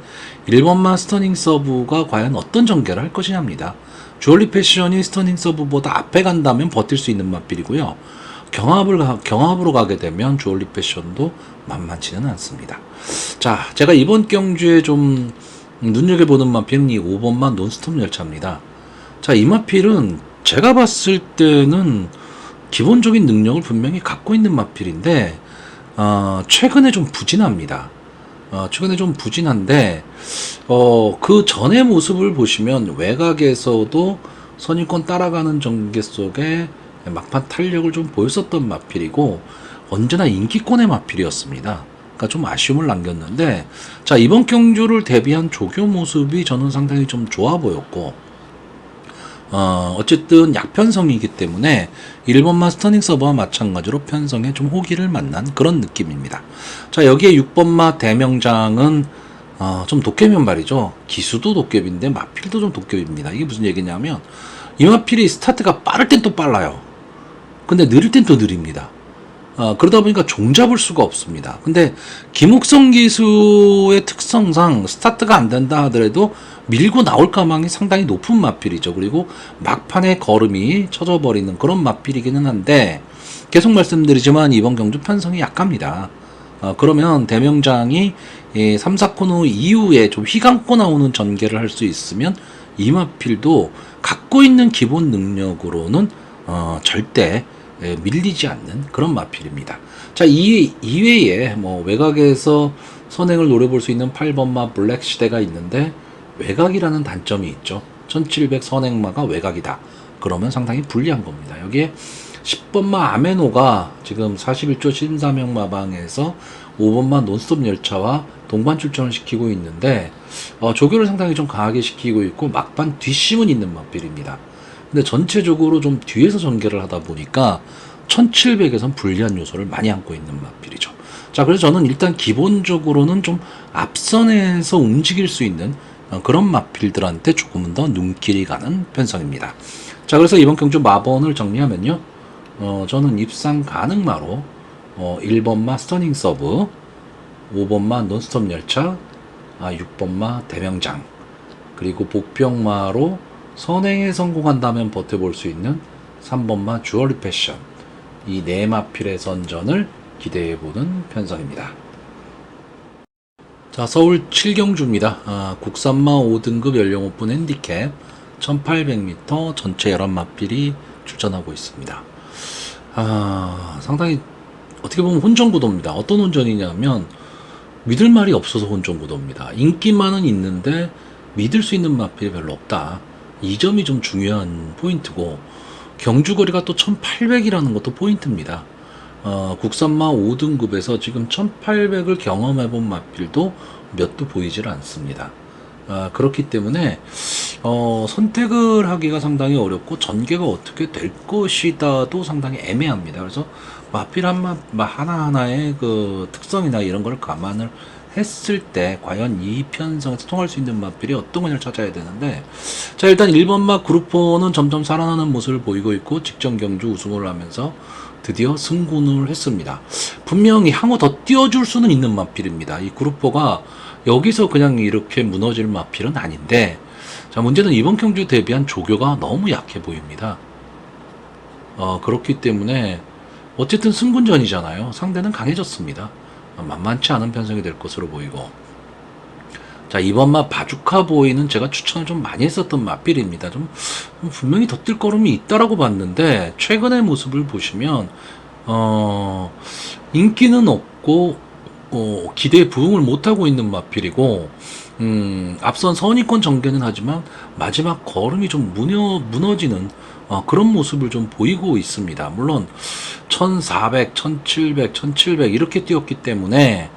1번마 스터닝 서브가 과연 어떤 전개를 할 것이냐입니다. 주얼리 패션이 스터닝 서브보다 앞에 간다면 버틸 수 있는 맛필이고요. 경합으로 가게 되면 주얼리 패션도 만만치는 않습니다. 자, 제가 이번 경주에 좀 눈여겨보는 마필은 이 5번마 논스톱 열차입니다. 자, 이 마필은 제가 봤을 때는 기본적인 능력을 분명히 갖고 있는 마필인데 최근에 좀 부진합니다. 최근에 좀 부진한데 그 전의 모습을 보시면 외곽에서도 선입권 따라가는 전개 속에 막판 탄력을 좀 보였었던 마필이고 언제나 인기권의 마필이었습니다. 그러니까 좀 아쉬움을 남겼는데, 자, 이번 경주를 대비한 조교 모습이 저는 상당히 좀 좋아 보였고, 어쨌든 약편성이기 때문에 1번마 스터닝 서버와 마찬가지로 편성에 좀 호기를 만난 그런 느낌입니다. 자, 여기에 6번마 대명장은 좀 도깨비면발이죠. 기수도 도깨비인데 마필도 좀 도깨비입니다. 이게 무슨 얘기냐면 이 마필이 스타트가 빠를 땐 또 빨라요. 근데 느릴 땐 또 느립니다. 그러다 보니까 종잡을 수가 없습니다. 근데 김옥성 기수의 특성상 스타트가 안 된다 하더라도 밀고 나올 가망이 상당히 높은 마필이죠. 그리고 막판에 걸음이 쳐져버리는 그런 마필이기는 한데 계속 말씀드리지만 이번 경주 편성이 약합니다. 그러면 대명장이 3, 4코너 이후에 좀 휘감고 나오는 전개를 할 수 있으면 이 마필도 갖고 있는 기본 능력으로는 절대 밀리지 않는 그런 마필입니다. 자, 이외에 뭐 외곽에서 선행을 노려볼 수 있는 8번마 블랙 시대가 있는데 외곽이라는 단점이 있죠. 1700 선행마가 외곽이다. 그러면 상당히 불리한 겁니다. 여기에 10번마 아메노가 지금 41조 신사명 마방에서 5번마 논스톱 열차와 동반 출전을 시키고 있는데 조교를 상당히 좀 강하게 시키고 있고 막판 뒷심은 있는 마필입니다. 근데 전체적으로 좀 뒤에서 전개를 하다 보니까 1700에선 불리한 요소를 많이 안고 있는 마필이죠. 자, 그래서 저는 일단 기본적으로는 좀 앞선에서 움직일 수 있는 그런 마필들한테 조금은 더 눈길이 가는 편성입니다. 자, 그래서 이번 경주 마번을 정리하면요. 저는 입상 가능마로 1번마 스터닝 서브, 5번마 논스톱 열차, 6번마 대명장, 그리고 복병마로 선행에 성공한다면 버텨볼 수 있는 3번마 주얼리 패션, 이 네 마필의 선전을 기대해보는 편성입니다. 자, 서울 7경주입니다. 국산마 5등급 연령 오픈 핸디캡 1800m 전체 11마필이 출전하고 있습니다. 상당히 어떻게 보면 혼전구도입니다. 어떤 혼전이냐면 믿을 말이 없어서 혼전구도입니다. 인기만은 있는데 믿을 수 있는 마필이 별로 없다. 이 점이 좀 중요한 포인트고, 경주거리가 또 1800이라는 것도 포인트입니다. 국산마 5등급에서 지금 1800을 경험해본 마필도 몇도 보이질 않습니다. 그렇기 때문에 선택을 하기가 상당히 어렵고 전개가 어떻게 될 것이다도 상당히 애매합니다. 그래서 마필 하나하나의 그 특성이나 이런 걸 감안을 했을 때 과연 이 편성에서 통할 수 있는 마필이 어떤 거냐를 찾아야 되는데, 자, 일단 1번마 그룹4는 점점 살아나는 모습을 보이고 있고 직전 경주 우승을 하면서 드디어 승군을 했습니다. 분명히 향후 더 띄워줄 수는 있는 마필입니다. 이 그룹4가 여기서 그냥 이렇게 무너질 마필은 아닌데, 자, 문제는 이번 경주에 대비한 조교가 너무 약해 보입니다. 그렇기 때문에 어쨌든 승군전이잖아요. 상대는 강해졌습니다. 만만치 않은 편성이 될 것으로 보이고, 자, 이번마 바주카보이는 제가 추천을 좀 많이 했었던 마필입니다. 좀 분명히 더 뜰 걸음이 있다라고 봤는데 최근의 모습을 보시면 인기는 없고 기대에 부응을 못하고 있는 마필이고, 앞선 선의권 전개는 하지만 마지막 걸음이 좀 무너지는 그런 모습을 좀 보이고 있습니다. 물론 1400, 1700, 1700 이렇게 뛰었기 때문에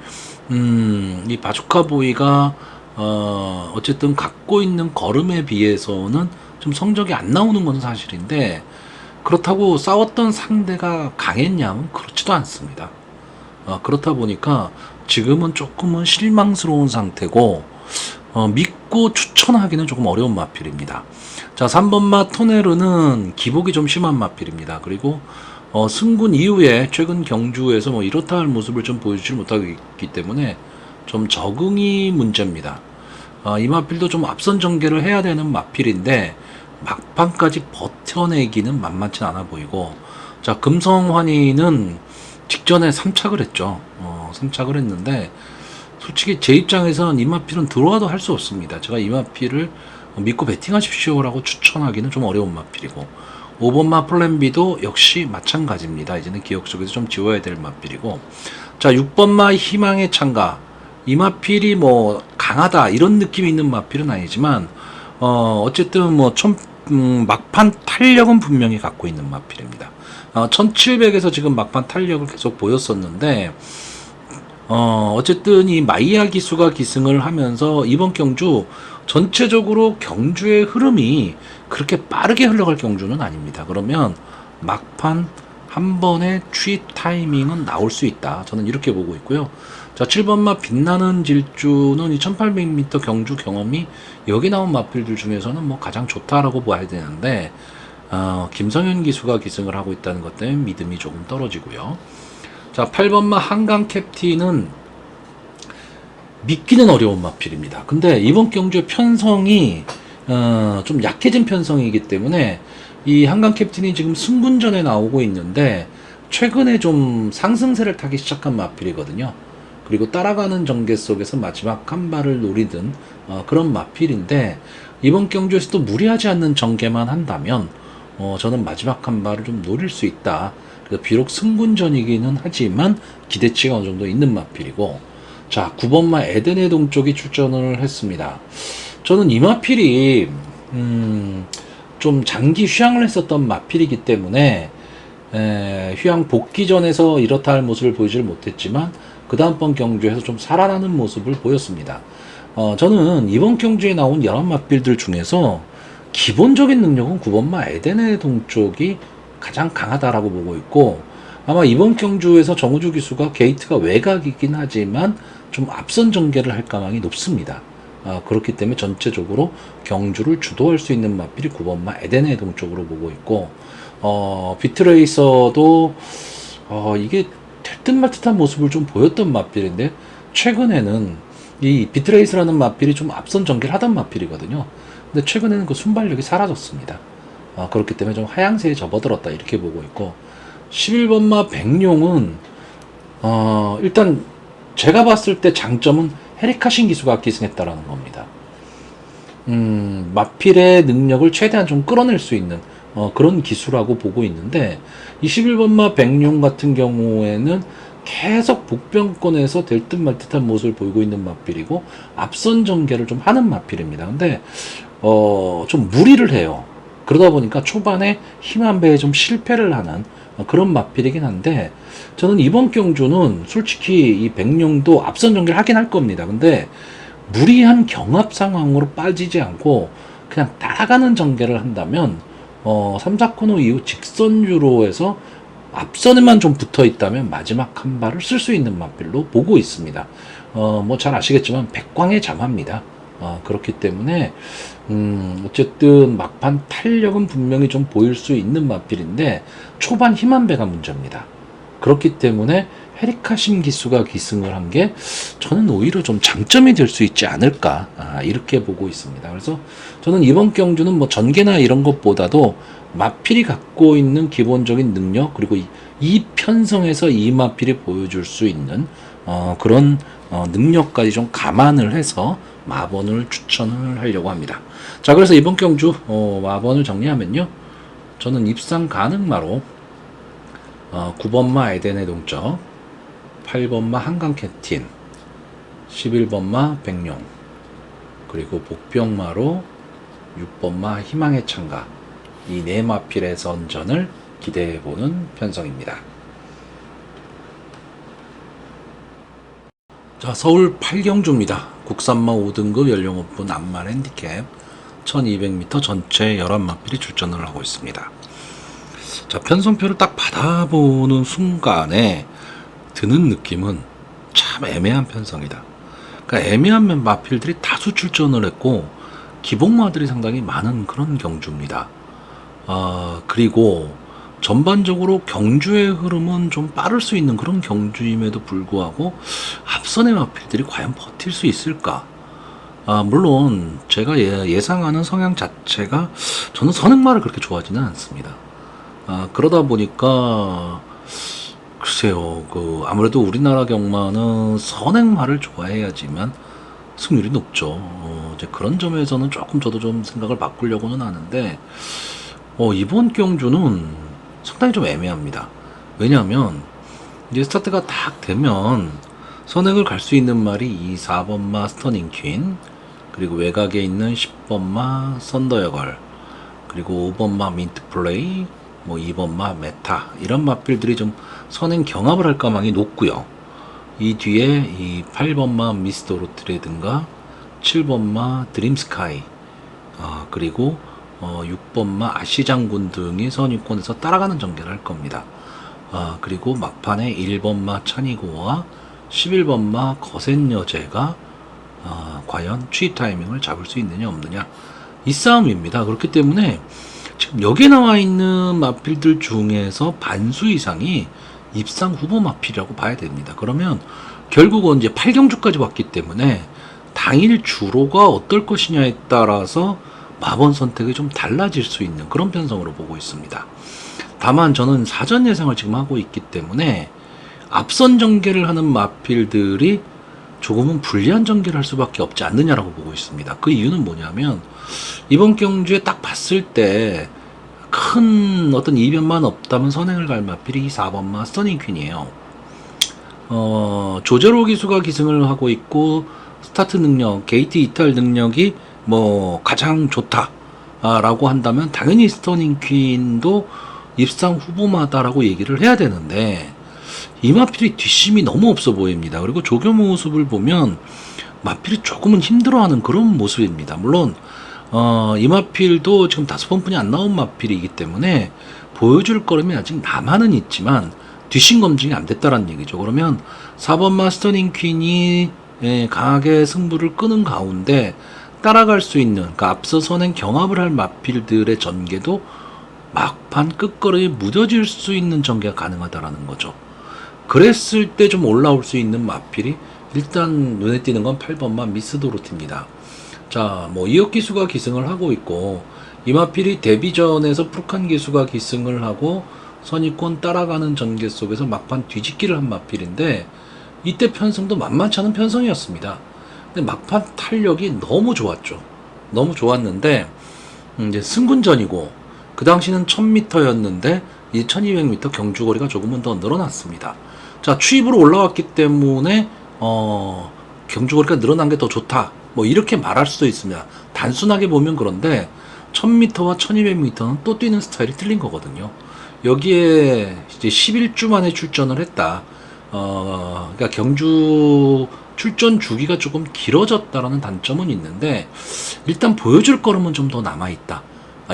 이 바주카보이가 어쨌든 갖고 있는 걸음에 비해서는 좀 성적이 안 나오는 건 사실인데, 그렇다고 싸웠던 상대가 강했냐면 그렇지도 않습니다. 그렇다 보니까 지금은 조금은 실망스러운 상태고, 믿고 추천하기는 조금 어려운 마필입니다. 자, 3번마 토네르는 기복이 좀 심한 마필입니다. 그리고 승군 이후에 최근 경주에서 뭐 이렇다 할 모습을 좀 보여주지 못하고 있기 때문에 좀 적응이 문제입니다. 이 마필도 좀 앞선 전개를 해야 되는 마필인데 막판까지 버텨내기는 만만치 않아 보이고, 자, 금성환희는 직전에 3착을 했죠. 3착을 했는데 솔직히 제 입장에서는 이 마필은 들어와도 할 수 없습니다. 제가 이 마필을 믿고 베팅하십시오라고 추천하기는 좀 어려운 마필이고, 5번마 플랜B도 역시 마찬가지입니다. 이제는 기억 속에서 좀 지워야 될 마필이고, 자, 6번마 희망의 창가, 이 마필이 뭐 강하다 이런 느낌이 있는 마필은 아니지만 어쨌든 뭐 막판 탄력은 분명히 갖고 있는 마필입니다. 1700에서 지금 막판 탄력을 계속 보였었는데 어쨌든 이 마이야 기수가 기승을 하면서 이번 경주 전체적으로 경주의 흐름이 그렇게 빠르게 흘러갈 경주는 아닙니다. 그러면 막판 한 번의 취입 타이밍은 나올 수 있다. 저는 이렇게 보고 있고요. 자, 7번마 빛나는 질주는 이 1800m 경주 경험이 여기 나온 마필들 중에서는 뭐 가장 좋다라고 봐야 되는데, 김성현 기수가 기승을 하고 있다는 것 때문에 믿음이 조금 떨어지고요. 자, 8번마 한강 캡틴은 믿기는 어려운 마필입니다. 근데 이번 경주의 편성이 좀 약해진 편성이기 때문에 이 한강 캡틴이 지금 승군전에 나오고 있는데 최근에 좀 상승세를 타기 시작한 마필이거든요. 그리고 따라가는 전개 속에서 마지막 한 발을 노리던 그런 마필인데, 이번 경주에서도 무리하지 않는 전개만 한다면 저는 마지막 한 발을 좀 노릴 수 있다. 그래서 비록 승군전이기는 하지만 기대치가 어느 정도 있는 마필이고, 자, 9번마 에덴의 동쪽이 출전을 했습니다. 저는 이 마필이 좀 장기 휴양을 했었던 마필이기 때문에 휴양 복귀전에서 이렇다 할 모습을 보이질 못했지만 그 다음번 경주에서 좀 살아나는 모습을 보였습니다. 저는 이번 경주에 나온 11마필들 중에서 기본적인 능력은 9번마 에덴의 동쪽이 가장 강하다라고 보고 있고, 아마 이번 경주에서 정우주 기수가 게이트가 외곽이긴 하지만 좀 앞선 전개를 할 가망이 높습니다. 그렇기 때문에 전체적으로 경주를 주도할 수 있는 마필이 9번마 에덴의 동쪽으로 보고 있고, 비트레이서도 이게 될 듯 말 듯한 모습을 좀 보였던 마필인데 최근에는 이 비트레이스라는 마필이 좀 앞선 전개를 하던 마필이거든요. 근데 최근에는 그 순발력이 사라졌습니다. 그렇기 때문에 좀 하향세에 접어들었다 이렇게 보고 있고, 11번마 백룡은 일단 제가 봤을 때 장점은 헤리카신 기수가 기승했다라는 겁니다. 마필의 능력을 최대한 좀 끌어낼 수 있는 그런 기수라고 보고 있는데, 21번마 백룡 같은 경우에는 계속 복병권에서 될 듯 말 듯한 모습을 보이고 있는 마필이고, 앞선 전개를 좀 하는 마필입니다. 근데 좀 무리를 해요. 그러다 보니까 초반에 힘 한 배에 좀 실패를 하는 그런 마필이긴 한데, 저는 이번 경주는 솔직히 이 백룡도 앞선 전개를 하긴 할 겁니다. 근데 무리한 경합 상황으로 빠지지 않고 그냥 따라가는 전개를 한다면 3, 4코너 이후 직선주로에서 앞선에만 좀 붙어 있다면 마지막 한 발을 쓸 수 있는 마필로 보고 있습니다. 뭐 잘 아시겠지만 백광의 잠합니다. 그렇기 때문에 어쨌든 막판 탄력은 분명히 좀 보일 수 있는 마필인데 초반 힘 한 배가 문제입니다. 그렇기 때문에 헤리카신 기수가 기승을 한 게 저는 오히려 좀 장점이 될 수 있지 않을까, 이렇게 보고 있습니다. 그래서 저는 이번 경주는 뭐 전개나 이런 것보다도 마필이 갖고 있는 기본적인 능력, 그리고 이 편성에서 이 마필이 보여줄 수 있는 그런 능력까지 좀 감안을 해서 마번을 추천을 하려고 합니다. 자, 그래서 이번 경주 마번을 정리하면요, 저는 입상 가능마로 9번마 에덴의 동적, 8번마 한강캡틴, 11번마 백룡, 그리고 복병마로 6번마 희망의 창가, 이 네 마필의 선전을 기대해보는 편성입니다. 자, 서울 8경주입니다. 국산마 5등급 연령 오픈 암말 핸디캡 1200m 전체 11마필이 출전을 하고 있습니다. 자, 편성표를 딱 받아보는 순간에 드는 느낌은 참 애매한 편성이다. 그러니까 애매한 마필들이 다수 출전을 했고 기복마들이 상당히 많은 그런 경주입니다. 그리고 전반적으로 경주의 흐름은 좀 빠를 수 있는 그런 경주임에도 불구하고 앞선의 마필들이 과연 버틸 수 있을까? 물론 제가 예상하는 성향 자체가 저는 선행마를 그렇게 좋아하지는 않습니다. 그러다 보니까 글쎄요, 아무래도 우리나라 경마는 선행마를 좋아해야지만 승률이 높죠. 이제 그런 점에서는 조금 저도 좀 생각을 바꾸려고는 하는데, 이번 경주는 상당히 좀 애매합니다. 왜냐하면 이제 스타트가 딱 되면 선행을 갈 수 있는 말이 2, 4번마 스터닝 퀸, 그리고 외곽에 있는 10번마 썬더여걸, 그리고 5번마 민트 플레이, 뭐 2번마 메타, 이런 마필들이 좀 선행 경합을 할 가망이 높고요. 이 뒤에 이 8번마 미스터 로트라든가 7번마 드림스카이, 그리고 6번마 아시장군 등이 선유권에서 따라가는 전개를 할 겁니다. 그리고 막판에 1번마 찬이고와 11번마 거센여제가 과연 취입 타이밍을 잡을 수 있느냐 없느냐, 이 싸움입니다. 그렇기 때문에 지금 여기에 나와 있는 마필들 중에서 반수 이상이 입상 후보 마필이라고 봐야 됩니다. 그러면 결국은 이제 8경주까지 왔기 때문에 당일 주로가 어떨 것이냐에 따라서 마번 선택이 좀 달라질 수 있는 그런 편성으로 보고 있습니다. 다만 저는 사전 예상을 지금 하고 있기 때문에 앞선 전개를 하는 마필들이 조금은 불리한 전개를 할 수밖에 없지 않느냐라고 보고 있습니다. 그 이유는 뭐냐면 이번 경주에 딱 봤을 때 큰 어떤 이변만 없다면 선행을 갈 마필이 4번마 스터닝 퀸이에요. 조제로 기수가 기승을 하고 있고 스타트 능력, 게이트 이탈 능력이 뭐 가장 좋다라고 한다면 당연히 스터닝 퀸도 입상 후보마다라고 얘기를 해야 되는데, 이 마필이 뒷심이 너무 없어 보입니다. 그리고 조교 모습을 보면 마필이 조금은 힘들어하는 그런 모습입니다. 물론 이 마필도 지금 5번뿐이 안 나온 마필이기 때문에 보여줄 거름이 아직 남아는 있지만 뒷심 검증이 안 됐다라는 얘기죠. 그러면 4번 마스터닝 퀸이 강하게 승부를 끄는 가운데 따라갈 수 있는, 그러니까 앞서 선행 경합을 할 마필들의 전개도 막판 끝걸음에 무뎌질 수 있는 전개가 가능하다라는 거죠. 그랬을 때 좀 올라올 수 있는 마필이 일단 눈에 띄는 건 8번마 미스 도로티입니다. 자, 뭐 이혁 기수가 기승을 하고 있고, 이 마필이 데뷔전에서 푸르칸 기수가 기승을 하고 선입권 따라가는 전개 속에서 막판 뒤집기를 한 마필인데 이때 편성도 만만치 않은 편성이었습니다. 근데 막판 탄력이 너무 좋았죠. 너무 좋았는데 이제 승군전이고 그 당시는 1000m였는데 이 1200m 경주거리가 조금은 더 늘어났습니다. 자, 추입으로 올라왔기 때문에 경주거리가 늘어난 게 더 좋다. 뭐 이렇게 말할 수도 있습니다. 단순하게 보면 그런데 1000m와 1200m는 또 뛰는 스타일이 틀린 거거든요. 여기에 이제 11주 만에 출전을 했다. 그러니까 경주 출전 주기가 조금 길어졌다라는 단점은 있는데 일단 보여줄 거름은 좀 더 남아있다.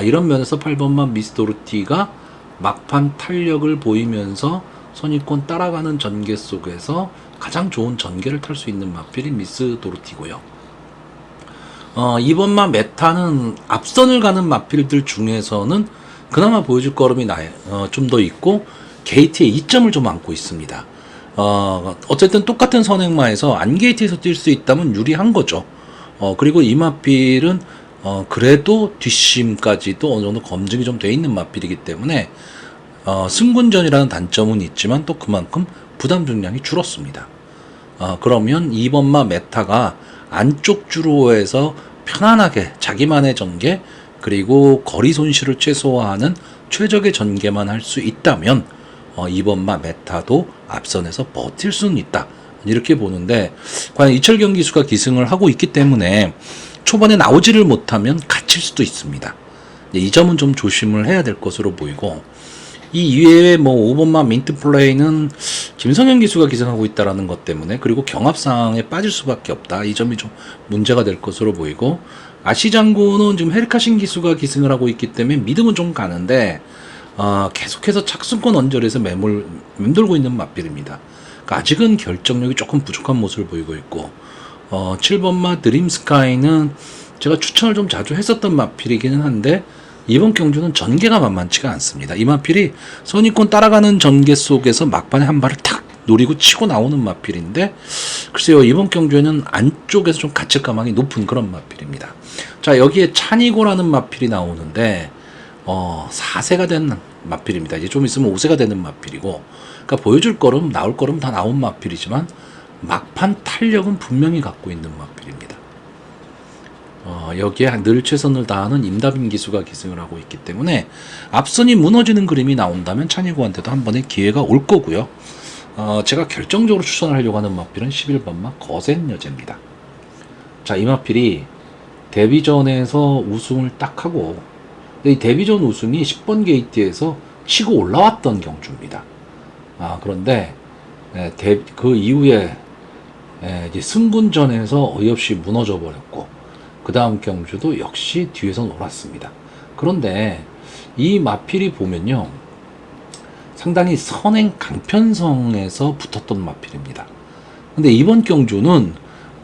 이런 면에서 8번만 미스 도르티가 막판 탄력을 보이면서 선입권 따라가는 전개 속에서 가장 좋은 전개를 탈 수 있는 마필이 미스 도르티고요. 이번만 메타는 앞선을 가는 마필들 중에서는 그나마 보여줄 거름이 좀 더 있고 게이트에 이점을 좀 안고 있습니다. 어쨌든 똑같은 선행마에서 안게이트에서 뛸 수 있다면 유리한 거죠. 그리고 이 마필은 그래도 뒷심까지도 어느 정도 검증이 좀 돼 있는 마필이기 때문에 승군전이라는 단점은 있지만 또 그만큼 부담 중량이 줄었습니다. 그러면 2번마 메타가 안쪽 주로에서 편안하게 자기만의 전개 그리고 거리 손실을 최소화하는 최적의 전개만 할 수 있다면 2번마 메타도 앞선에서 버틸 수는 있다. 이렇게 보는데 과연 이철경 기수가 기승을 하고 있기 때문에 초반에 나오지를 못하면 갇힐 수도 있습니다. 이 점은 좀 조심을 해야 될 것으로 보이고 이 이외에 뭐 5번마 민트 플레이는 김성현 기수가 기승하고 있다는 것 때문에 그리고 경합상에 빠질 수밖에 없다. 이 점이 좀 문제가 될 것으로 보이고 아시장군은 지금 헤리카신 기수가 기승을 하고 있기 때문에 믿음은 좀 가는데 계속해서 착순권 언저리에서 맴돌고 있는 마필입니다. 그러니까 아직은 결정력이 조금 부족한 모습을 보이고 있고 7번마 드림스카이는 제가 추천을 좀 자주 했었던 마필이기는 한데 이번 경주는 전개가 만만치가 않습니다. 이 마필이 선입권 따라가는 전개 속에서 막판에 한 발을 탁 노리고 치고 나오는 마필인데 글쎄요, 이번 경주에는 안쪽에서 좀 갇힐 가망이 높은 그런 마필입니다. 자, 여기에 찬이고라는 마필이 나오는데 4세가 된 마필입니다. 이제 좀 있으면 5세가 되는 마필이고 그러니까 보여줄 거름 나올 거름 다 나온 마필이지만 막판 탄력은 분명히 갖고 있는 마필입니다. 여기에 늘 최선을 다하는 임다빈 기수가 기승을 하고 있기 때문에 앞선이 무너지는 그림이 나온다면 찬이고한테도 한 번의 기회가 올 거고요. 제가 결정적으로 추천하려고 하는 마필은 11번마 거센 여제입니다. 자, 이 마필이 데뷔전에서 우승을 딱 하고 이 데뷔전 우승이 10번 게이트에서 치고 올라왔던 경주입니다. 그런데 그 이후에 이제 승군전에서 어이없이 무너져 버렸고 그 다음 경주도 역시 뒤에서 놀았습니다. 그런데 이 마필이 보면요 상당히 선행 강편성에서 붙었던 마필입니다. 근데 이번 경주는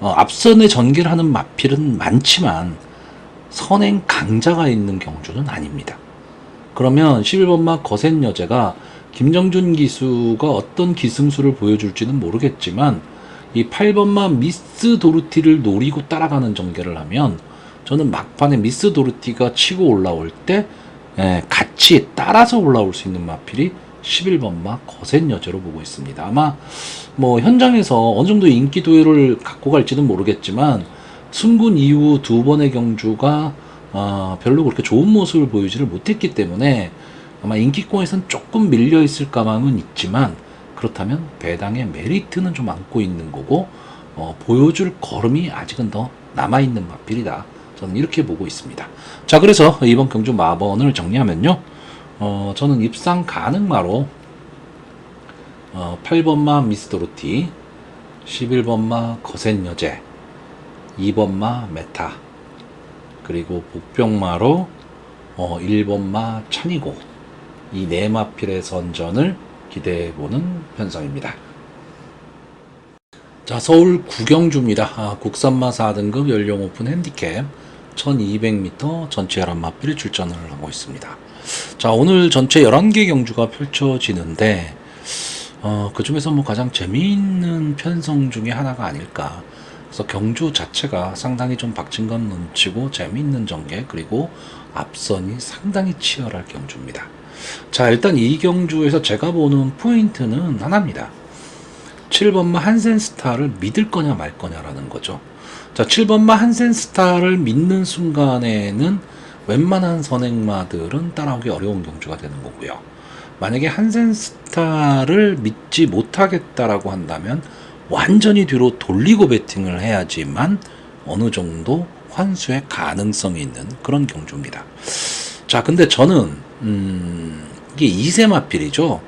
앞선에 전개를 하는 마필은 많지만 선행 강자가 있는 경주는 아닙니다. 그러면 11번마 거센 여제가 김정준 기수가 어떤 기승수를 보여줄지는 모르겠지만 이 8번마 미스 도르티를 노리고 따라가는 전개를 하면 저는 막판에 미스 도르티가 치고 올라올 때 같이 따라서 올라올 수 있는 마필이 11번마 거센 여제로 보고 있습니다. 아마 뭐 현장에서 어느 정도 인기도를 갖고 갈지는 모르겠지만 승군 이후 두 번의 경주가 별로 그렇게 좋은 모습을 보이지를 못했기 때문에 아마 인기권에서는 조금 밀려 있을 가망은 있지만 그렇다면 배당의 메리트는 좀 안고 있는 거고 보여줄 걸음이 아직은 더 남아있는 마필이다. 저는 이렇게 보고 있습니다. 자, 그래서 이번 경주 마번을 정리하면요. 저는 입상 가능마로 8번마 미스 도르티, 11번마 거센 여제, 2번마 메타, 그리고 복병마로 1번마 찬이고 이 네 마필의 선전을 기대해보는 편성입니다. 자, 서울 구경주입니다. 국산마 4등급 연령 오픈 핸디캡 1200m 전체 11마필이 출전을 하고 있습니다. 자, 오늘 전체 11개 경주가 펼쳐지는데 그 중에서 뭐 가장 재미있는 편성 중에 하나가 아닐까. 그래서 경주 자체가 상당히 좀 박진감 넘치고 재미있는 전개 그리고 앞선이 상당히 치열할 경주입니다. 자, 일단 이 경주에서 제가 보는 포인트는 하나입니다. 7번마 한센스타를 믿을 거냐 말 거냐라는 거죠. 자, 7번마 한센스타를 믿는 순간에는 웬만한 선행마들은 따라오기 어려운 경주가 되는 거고요. 만약에 한센스타를 믿지 못하겠다라고 한다면 완전히 뒤로 돌리고 배팅을 해야지만 어느 정도 환수의 가능성이 있는 그런 경주입니다. 자, 근데 저는 이게 2세 마필이죠.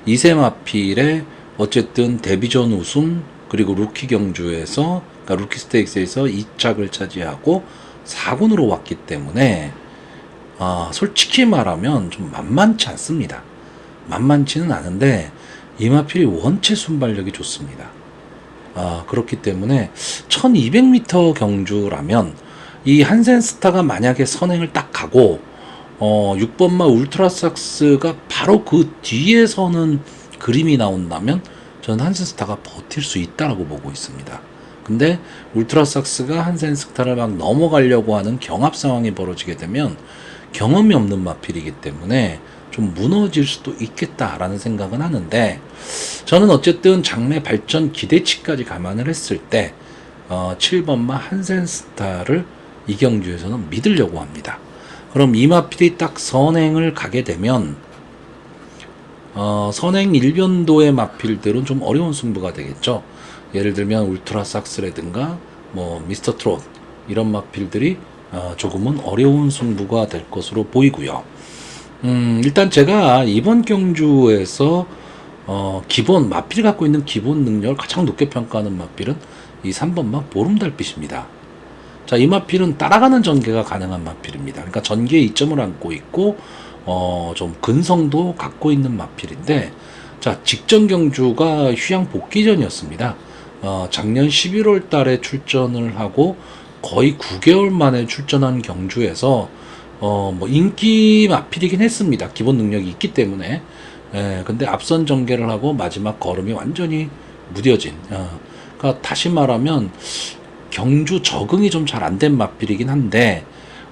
2세 마필에 어쨌든 데뷔전 우승 그리고 루키 경주에서 그러니까 루키 스테이크스에서 2착을 차지하고 4군으로 왔기 때문에 솔직히 말하면 좀 만만치 않습니다. 만만치는 않은데 이 마필이 원체 순발력이 좋습니다. 그렇기 때문에 1200m 경주라면 이 한센스타가 만약에 선행을 딱 가고 6번마 울트라삭스가 바로 그 뒤에서는 그림이 나온다면 저는 한센스타가 버틸 수 있다라고 보고 있습니다. 근데 울트라삭스가 한센스타를 막 넘어가려고 하는 경합 상황이 벌어지게 되면 경험이 없는 마필이기 때문에 좀 무너질 수도 있겠다라는 생각은 하는데, 저는 어쨌든 장래 발전 기대치까지 감안을 했을 때 7번마 한센스타를 이 경주에서는 믿으려고 합니다. 그럼 이 마필이 딱 선행을 가게 되면 선행 일변도의 마필들은 좀 어려운 승부가 되겠죠. 예를 들면 울트라 삭스라든가 뭐 미스터 트롯 이런 마필들이 조금은 어려운 승부가 될 것으로 보이고요. 일단 제가 이번 경주에서 기본 마필이 갖고 있는 기본 능력을 가장 높게 평가하는 마필은 이 3번마 보름달빛입니다. 자, 이 마필은 따라가는 전개가 가능한 마필입니다. 그러니까 전개에 이점을 안고 있고 좀 근성도 갖고 있는 마필인데, 자, 직전 경주가 휴양 복귀전이었습니다. 작년 11월 달에 출전을 하고 거의 9개월 만에 출전한 경주에서 뭐 인기 마필이긴 했습니다. 기본 능력이 있기 때문에. 근데 앞선 전개를 하고 마지막 걸음이 완전히 무뎌진. 그러니까 다시 말하면 경주 적응이 좀 잘 안 된 마필이긴 한데,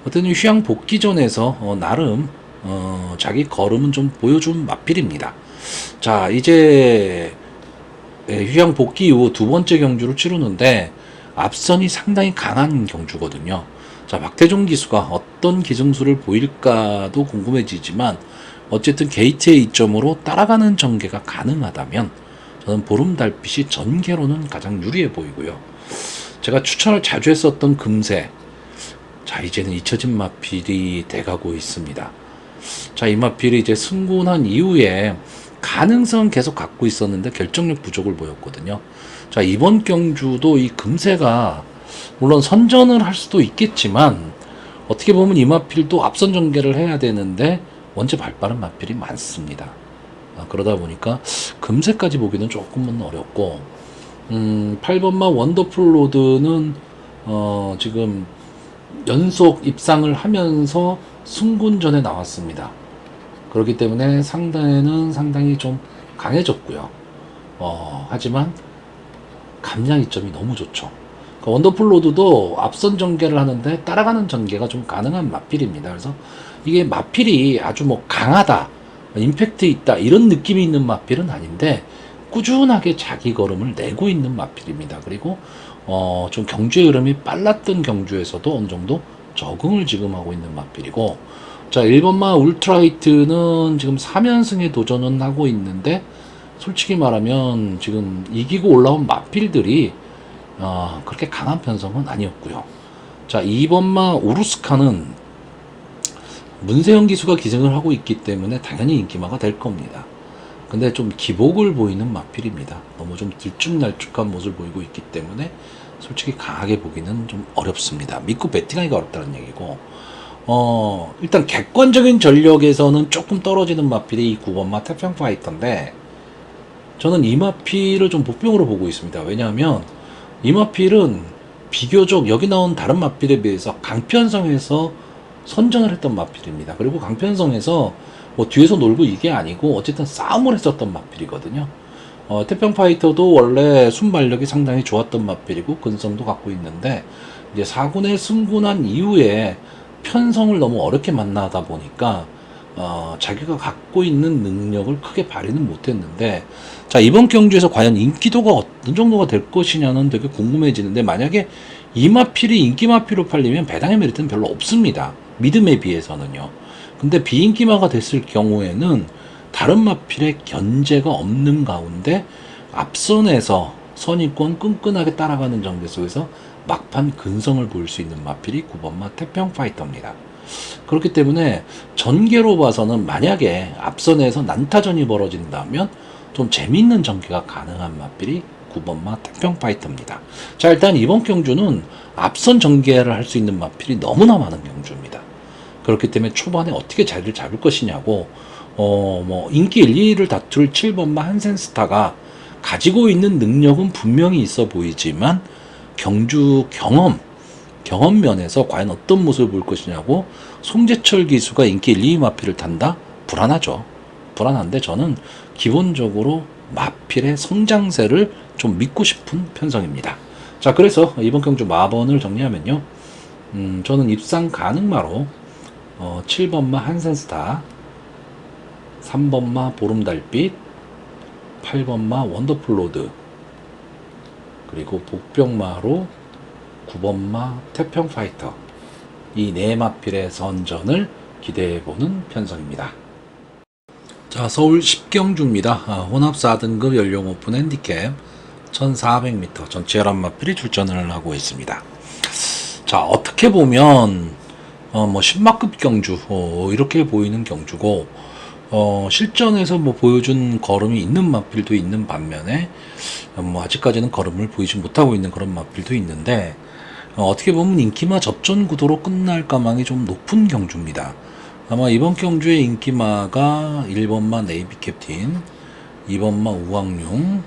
어떤 휴양 복귀전에서 나름 자기 걸음은 좀 보여준 마필입니다. 자, 이제 휴양 복귀 이후 두 번째 경주를 치르는데 앞선이 상당히 강한 경주거든요. 자, 박태종 기수가 어떤 기승수를 보일까도 궁금해지지만 어쨌든 게이트의 이점으로 따라가는 전개가 가능하다면 저는 보름달빛이 전개로는 가장 유리해 보이고요. 제가 추천을 자주 했었던 금세, 자, 이제는 잊혀진 마필이 돼가고 있습니다. 자, 이 마필이 이제 승군한 이후에 가능성 계속 갖고 있었는데 결정력 부족을 보였거든요. 자, 이번 경주도 이 금세가 물론 선전을 할 수도 있겠지만 어떻게 보면 이 마필도 앞선 전개를 해야 되는데 원체 발빠른 마필이 많습니다. 그러다 보니까 금세까지 보기는 조금은 어렵고, 8번마 원더풀 로드는 지금 연속 입상을 하면서 승군전에 나왔습니다. 그렇기 때문에 상단에는 상당히 좀 강해졌고요. 하지만 감량 이점이 너무 좋죠. 그러니까 원더풀 로드도 앞선 전개를 하는데 따라가는 전개가 좀 가능한 마필입니다. 그래서 이게 마필이 아주 뭐 강하다, 임팩트 있다 이런 느낌이 있는 마필은 아닌데 꾸준하게 자기 걸음을 내고 있는 마필입니다. 그리고 좀 경주의 흐름이 빨랐던 경주에서도 어느 정도 적응을 지금 하고 있는 마필이고, 자, 1번마 울트라이트는 지금 3연승에 도전은 하고 있는데 솔직히 말하면 지금 이기고 올라온 마필들이 그렇게 강한 편성은 아니었고요. 자, 2번마 우루스카는 문세영 기수가 기승을 하고 있기 때문에 당연히 인기마가 될 겁니다. 근데 좀 기복을 보이는 마필입니다. 너무 좀 들쭉날쭉한 모습을 보이고 있기 때문에 솔직히 강하게 보기는 좀 어렵습니다. 믿고 배팅하기가 어렵다는 얘기고, 일단 객관적인 전력에서는 조금 떨어지는 마필이 이 9번마 태평 파이터인데 저는 이 마필을 좀 복병으로 보고 있습니다. 왜냐하면 이 마필은 비교적 여기 나온 다른 마필에 비해서 강편성에서 선전을 했던 마필입니다. 그리고 강편성에서 뭐 뒤에서 놀고 이게 아니고 어쨌든 싸움을 했었던 마필이거든요. 태평 파이터도 원래 순발력이 상당히 좋았던 마필이고 근성도 갖고 있는데 이제 4군에 승군한 이후에 편성을 너무 어렵게 만나다 보니까 자기가 갖고 있는 능력을 크게 발휘는 못했는데, 자, 이번 경주에서 과연 인기도가 어떤 정도가 될 것이냐는 되게 궁금해지는데, 만약에 이 마필이 인기 마필로 팔리면 배당의 메리트는 별로 없습니다. 믿음에 비해서는요. 근데 비인기마가 됐을 경우에는 다른 마필의 견제가 없는 가운데 앞선에서 선입권 끈끈하게 따라가는 전개 속에서 막판 근성을 보일 수 있는 마필이 9번마 태평 파이터입니다. 그렇기 때문에 전개로 봐서는 만약에 앞선에서 난타전이 벌어진다면 좀 재밌는 전개가 가능한 마필이 9번마 태평 파이터입니다. 자, 일단 이번 경주는 앞선 전개를 할 수 있는 마필이 너무나 많은 경주입니다. 그렇기 때문에 초반에 어떻게 자리를 잡을 것이냐고, 인기 1, 2위를 다툴 7번마 한센스타가 가지고 있는 능력은 분명히 있어 보이지만 경주 경험 면에서 과연 어떤 모습을 볼 것이냐고, 송재철 기수가 인기 1, 2위 마필을 탄다? 불안하죠. 불안한데 저는 기본적으로 마필의 성장세를 좀 믿고 싶은 편성입니다. 자, 그래서 이번 경주 마번을 정리하면요. 저는 입상 가능마로 7번마 한센스타, 3번마 보름달빛, 8번마 원더풀로드, 그리고 복병마로 9번마 태평파이터, 이 네 마필의 선전을 기대해보는 편성입니다. 자, 서울 10경주입니다. 혼합 4등급 연령 오픈 핸디캡 1400m 전체 11마필이 출전을 하고 있습니다. 자, 어떻게 보면 10마급 경주 이렇게 보이는 경주고, 실전에서 보여준 걸음이 있는 마필도 있는 반면에 아직까지는 걸음을 보이지 못하고 있는 그런 마필도 있는데, 어떻게 보면 인기마 접전 구도로 끝날 가망이 좀 높은 경주입니다. 아마 이번 경주의 인기마가 1번마 네이비 캡틴, 2번마 우왕룡,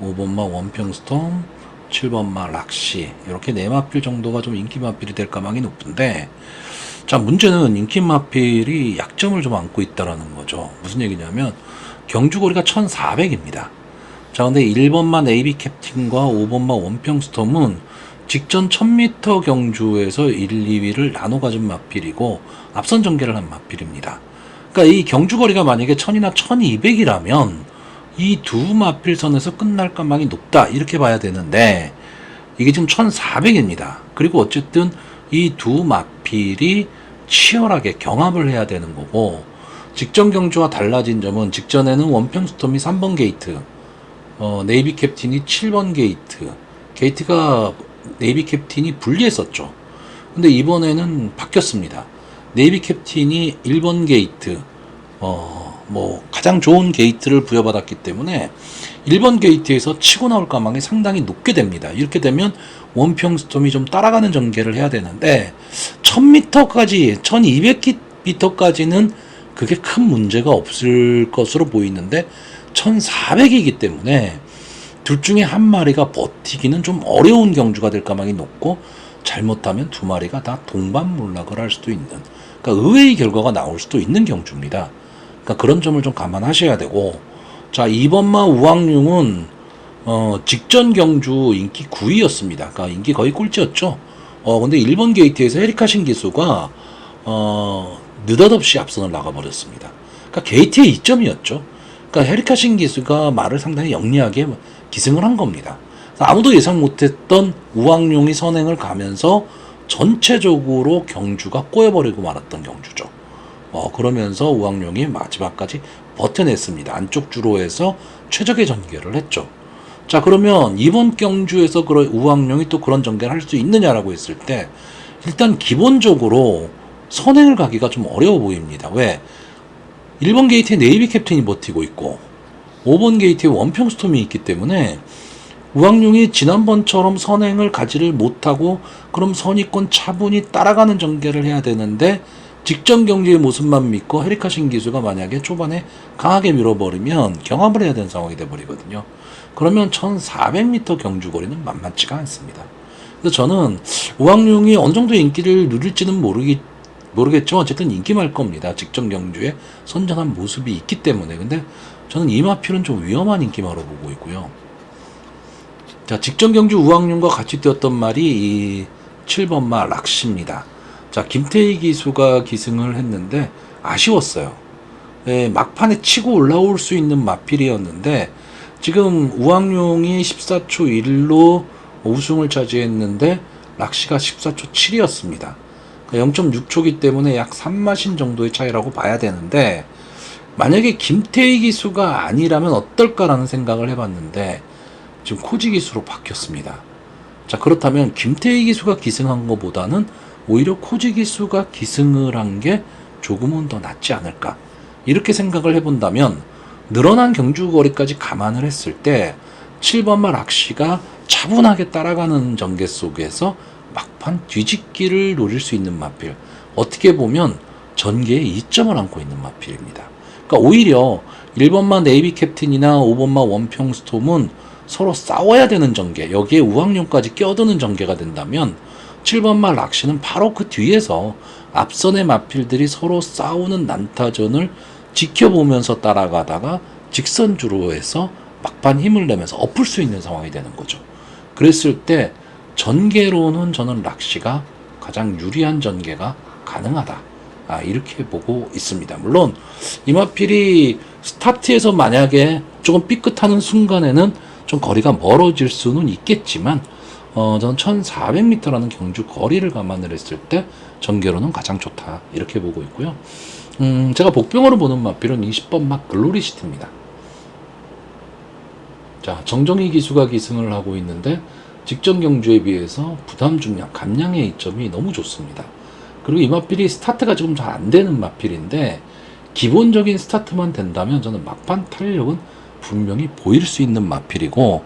5번마 원평스톰, 7번마 락시, 이렇게 4마필 정도가 좀 인기 마필이 될 가망이 높은데, 자, 문제는 인기 마필이 약점을 좀 안고 있다라는 거죠. 무슨 얘기냐면 경주거리가 1400입니다. 자, 근데 1번마 네이비 캡틴과 5번마 원평스톰은 직전 1000m 경주에서 1, 2위를 나눠 가진 마필이고 앞선 전개를 한 마필입니다. 그러니까 이 경주거리가 만약에 1000이나 1200이라면 이 두 마필선에서 끝날 가망이 높다, 이렇게 봐야 되는데 이게 지금 1400입니다. 그리고 어쨌든 이 두 마필이 치열하게 경합을 해야 되는 거고, 직전 경주와 달라진 점은 직전에는 원평스톰이 3번 게이트, 네이비 캡틴이 7번 게이트가 네이비 캡틴이 불리했었죠. 근데 이번에는 바뀌었습니다. 네이비 캡틴이 1번 게이트, 가장 좋은 게이트를 부여받았기 때문에 1번 게이트에서 치고 나올 가망이 상당히 높게 됩니다. 이렇게 되면 원평스톰이 좀 따라가는 전개를 해야 되는데 1000m까지, 1200m까지는 그게 큰 문제가 없을 것으로 보이는데 1400이기 때문에 둘 중에 한 마리가 버티기는 좀 어려운 경주가 될 가망이 높고, 잘못하면 두 마리가 다 동반몰락을 할 수도 있는, 그러니까 의외의 결과가 나올 수도 있는 경주입니다. 그러니까 그런 점을 좀 감안하셔야 되고, 자, 2번마 우왕룡은 직전 경주 인기 9위였습니다. 그러니까 인기 거의 꼴찌였죠. 근데 1번 게이트에서 헤리카신 기수가 느닷없이 앞선을 나가버렸습니다. 그러니까 게이트의 이점이었죠. 그러니까 헤리카신 기수가 말을 상당히 영리하게 기승을 한 겁니다. 아무도 예상 못했던 우왕룡이 선행을 가면서 전체적으로 경주가 꼬여버리고 말았던 경주죠. 그러면서 우왕룡이 마지막까지 버텨냈습니다. 안쪽 주로에서 최적의 전개를 했죠. 자, 그러면 이번 경주에서 우왕룡이 또 그런 전개를 할 수 있느냐라고 했을 때, 일단 기본적으로 선행을 가기가 좀 어려워 보입니다. 왜? 1번 게이트에 네이비 캡틴이 버티고 있고 5번 게이트에 원평스톰이 있기 때문에 우왕룡이 지난번처럼 선행을 가지를 못하고, 그럼 선의권 차분히 따라가는 전개를 해야 되는데 직전 경기의 모습만 믿고 헤리카신 기수가 만약에 초반에 강하게 밀어버리면 경합을 해야 되는 상황이 돼버리거든요. 그러면 1400m 경주거리는 만만치가 않습니다. 그래서 저는 우왕룡이 어느 정도 인기를 누릴지는 모르겠지만 어쨌든 인기말 겁니다. 직전 경주에 선전한 모습이 있기 때문에. 근데 저는 이 마필은 좀 위험한 인기마로 보고 있고요. 자, 직전 경주 우왕룡과 같이 뛰었던 말이 이 7번마 락시입니다. 자, 김태희 기수가 기승을 했는데 아쉬웠어요. 예, 막판에 치고 올라올 수 있는 마필이었는데 지금 우왕룡이 14초 1로 우승을 차지했는데 락시가 14초 7이었습니다. 0.6초기 때문에 약 3마신 정도의 차이라고 봐야 되는데 만약에 김태희 기수가 아니라면 어떨까라는 생각을 해봤는데 지금 코지 기수로 바뀌었습니다. 자, 그렇다면 김태희 기수가 기승한 것보다는 오히려 코지 기수가 기승을 한 게 조금은 더 낫지 않을까 이렇게 생각을 해본다면 늘어난 경주거리까지 감안을 했을 때 7번마 락시가 차분하게 따라가는 전개 속에서 막판 뒤집기를 노릴 수 있는 마필, 어떻게 보면 전개에 이점을 안고 있는 마필입니다. 그러니까 오히려 1번마 네이비 캡틴이나 5번마 원평 스톰은 서로 싸워야 되는 전개, 여기에 우왕룡까지 껴드는 전개가 된다면 7번마 락시는 바로 그 뒤에서 앞선의 마필들이 서로 싸우는 난타전을 지켜보면서 따라가다가 직선주로 해서 막판 힘을 내면서 엎을 수 있는 상황이 되는 거죠. 그랬을 때 전개로는 저는 락시가 가장 유리한 전개가 가능하다. 이렇게 보고 있습니다. 물론 이 마필이 스타트에서 만약에 조금 삐끗하는 순간에는 좀 거리가 멀어질 수는 있겠지만 저는 1400m라는 경주 거리를 감안을 했을 때 전개로는 가장 좋다 이렇게 보고 있고요. 제가 복병으로 보는 마필은 20번 막 글로리시티입니다. 자, 정정희 기수가 기승을 하고 있는데 직전 경주에 비해서 부담 중량, 감량의 이점이 너무 좋습니다. 그리고 이 마필이 스타트가 지금 잘 안 되는 마필인데 기본적인 스타트만 된다면 저는 막판 탄력은 분명히 보일 수 있는 마필이고,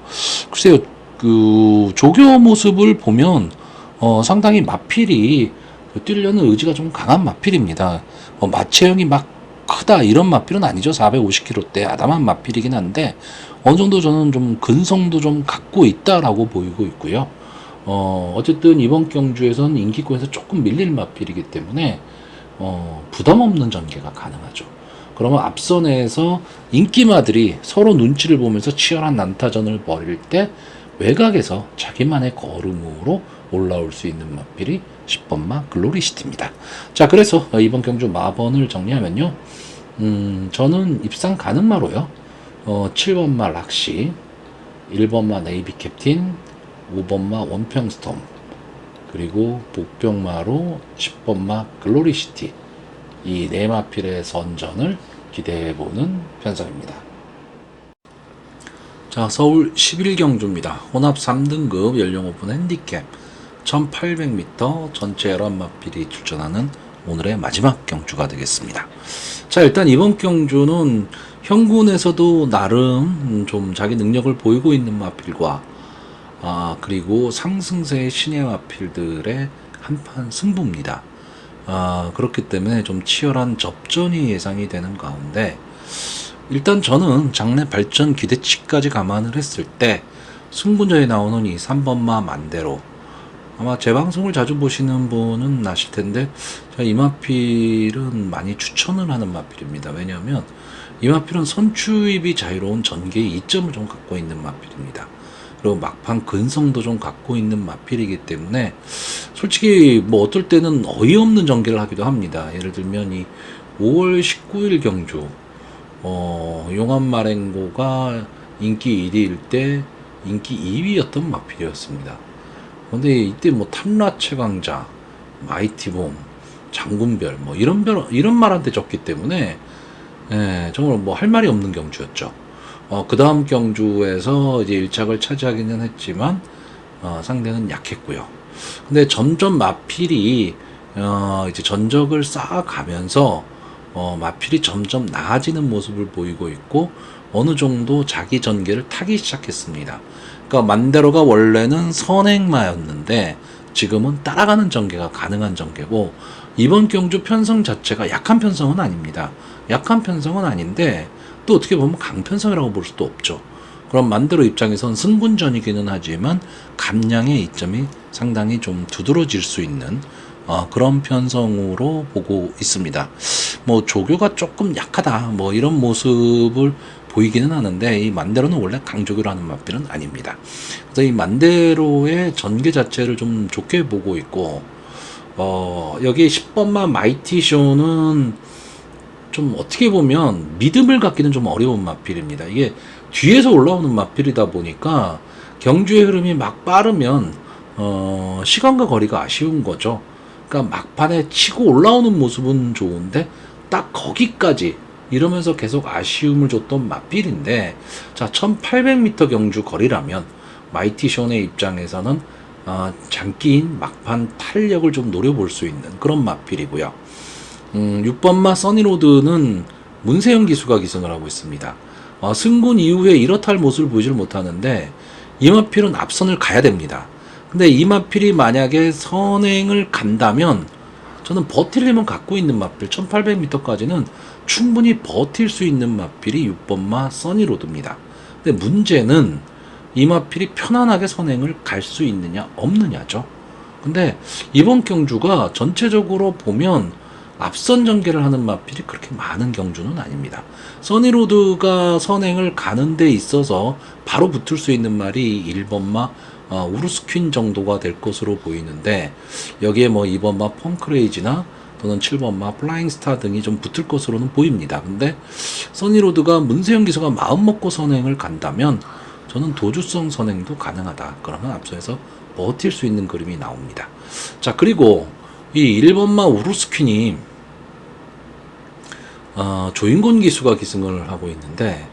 글쎄요, 그 조교 모습을 보면 상당히 마필이 뛰려는 의지가 좀 강한 마필입니다. 마체형이 막 크다 이런 마필은 아니죠. 450kg대 아담한 마필이긴 한데 어느 정도 저는 좀 근성도 좀 갖고 있다라고 보이고 있고요. 어쨌든 이번 경주에서는 인기권에서 조금 밀릴 마필이기 때문에 부담 없는 전개가 가능하죠. 그러면 앞선에서 인기마들이 서로 눈치를 보면서 치열한 난타전을 벌일 때 외곽에서 자기만의 걸음으로 올라올 수 있는 마필이 10번마 글로리시티입니다. 자, 그래서 이번 경주 마번을 정리하면요. 저는 입상 가는 마로요. 7번마 락시, 1번마 네이비 캡틴, 5번마 원평 스톰, 그리고 복병마로 10번마 글로리시티, 이 네 마필의 선전을 기대해보는 편성입니다. 자, 서울 11경주입니다. 혼합 3등급 연령 오픈 핸디캡 1800m 전체 11마필이 출전하는 오늘의 마지막 경주가 되겠습니다. 자, 일단 이번 경주는 현군에서도 나름 좀 자기 능력을 보이고 있는 마필과 그리고 상승세의 신예 마필들의 한판 승부입니다. 그렇기 때문에 좀 치열한 접전이 예상이 되는 가운데 일단 저는 장래 발전 기대치까지 감안을 했을 때 승분전에 나오는 이 3번마 만대로, 아마 제 방송을 자주 보시는 분은 아실 텐데 제가 이 마필은 많이 추천을 하는 마필입니다. 왜냐하면 이 마필은 선추입이 자유로운 전개의 이점을 좀 갖고 있는 마필입니다. 그리고 막판 근성도 좀 갖고 있는 마필이기 때문에 솔직히 뭐 어떨 때는 어이없는 전개를 하기도 합니다. 예를 들면 이 5월 19일 경주 용암마랭고가 인기 1위일 때 인기 2위였던 마필이었습니다. 근데 이때 뭐 탐라 최강자, 마이티봄, 장군별 뭐 이런 말한테 졌기 때문에 정말 뭐 할 말이 없는 경주였죠. 그 다음 경주에서 이제 1착을 차지하기는 했지만 상대는 약했고요. 근데 점점 마필이 이제 전적을 쌓아가면서 마필이 점점 나아지는 모습을 보이고 있고 어느 정도 자기 전개를 타기 시작했습니다. 그러니까 만대로가 원래는 선행마였는데 지금은 따라가는 전개가 가능한 전개고, 이번 경주 편성 자체가 약한 편성은 아닙니다. 약한 편성은 아닌데 또 어떻게 보면 강편성이라고 볼 수도 없죠. 그럼 만대로 입장에선 승분전이기는 하지만 감량의 이점이 상당히 좀 두드러질 수 있는 그런 편성으로 보고 있습니다. 뭐 조교가 조금 약하다 뭐 이런 모습을 보이기는 하는데 이 만대로는 원래 강조교라는 마필은 아닙니다. 그래서 이 만대로의 전개 자체를 좀 좋게 보고 있고 여기 10번마 마이티쇼는 좀 어떻게 보면 믿음을 갖기는 좀 어려운 마필입니다. 이게 뒤에서 올라오는 마필이다 보니까 경주의 흐름이 막 빠르면 시간과 거리가 아쉬운 거죠. 그러니까 막판에 치고 올라오는 모습은 좋은데 딱 거기까지 이러면서 계속 아쉬움을 줬던 마필인데, 자 1800m 경주 거리라면 마이티션의 입장에서는 장기인 막판 탄력을 좀 노려볼 수 있는 그런 마필이고요. 6번마 써니로드는 문세영 기수가 기승을 하고 있습니다. 승군 이후에 이렇다 할 모습을 보이질 못하는데 이 마필은 앞선을 가야 됩니다. 근데 이 마필이 만약에 선행을 간다면 저는 버틸 힘은 갖고 있는 마필 1800m까지는 충분히 버틸 수 있는 마필이 6번마 써니로드입니다. 근데 문제는 이 마필이 편안하게 선행을 갈 수 있느냐 없느냐죠. 근데 이번 경주가 전체적으로 보면 앞선 전개를 하는 마필이 그렇게 많은 경주는 아닙니다. 써니로드가 선행을 가는 데 있어서 바로 붙을 수 있는 말이 1번마 우루스퀸 정도가 될 것으로 보이는데, 여기에 뭐 2번마 펑크레이지나 또는 7번마 플라잉스타 등이 좀 붙을 것으로는 보입니다. 근데 써니로드가 문세영 기수가 마음먹고 선행을 간다면 저는 도주성 선행도 가능하다. 그러면 앞서에서 버틸 수 있는 그림이 나옵니다. 자, 그리고 이 1번마 우루스퀸이 조인곤 기수가 기승을 하고 있는데,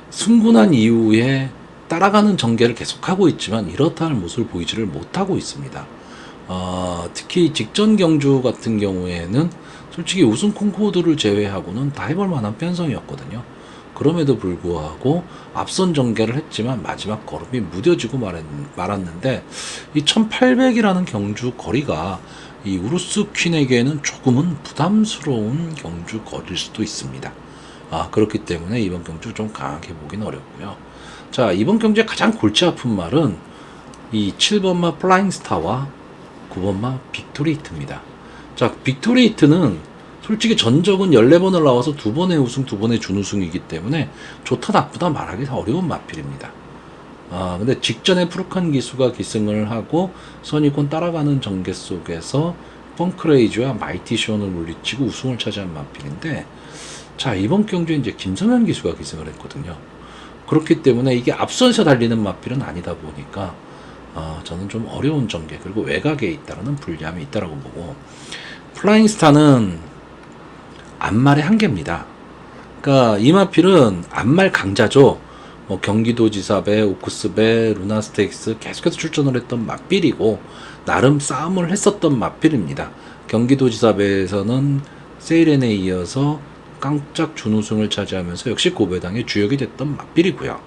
승군한 이후에 따라가는 전개를 계속하고 있지만 이렇다 할 모습을 보이지를 못하고 있습니다. 특히 직전 경주 같은 경우에는 솔직히 우승 콩코드를 제외하고는 다 해볼 만한 편성이었거든요. 그럼에도 불구하고 앞선 전개를 했지만 마지막 걸음이 무뎌지고 말았는데, 이 1800이라는 경주 거리가 이 우루스 퀸에게는 조금은 부담스러운 경주 거리일 수도 있습니다. 그렇기 때문에 이번 경주 좀 강하게 보기는 어렵고요. 자, 이번 경주의 가장 골치 아픈 말은 이 7번마 플라잉스타와 9번마 빅토리히트입니다. 자, 빅토리히트는 솔직히 전적은 14번을 나와서 2번의 우승, 2번의 준우승이기 때문에 좋다 나쁘다 말하기 어려운 마필입니다. 근데 직전에 푸르칸 기수가 기승을 하고 선이콘 따라가는 전개 속에서 펑크레이즈와 마이티션을 물리치고 우승을 차지한 마필인데, 자, 이번 경주에 이제 김성현 기수가 기승을 했거든요. 그렇기 때문에 이게 앞선에서 달리는 마필은 아니다 보니까 저는 좀 어려운 전개, 그리고 외곽에 있다라는 불리함이 있다라고 보고, 플라잉스타는 앞말의 한계입니다. 그러니까 이 마필은 앞말 강자죠. 뭐 경기도지사배, 오크스배, 루나스테이크스 계속해서 출전을 했던 마필이고 나름 싸움을 했었던 마필입니다. 경기도지사배에서는 세이렌에 이어서 깜짝 준우승을 차지하면서 역시 고배당의 주역이 됐던 마필이고요.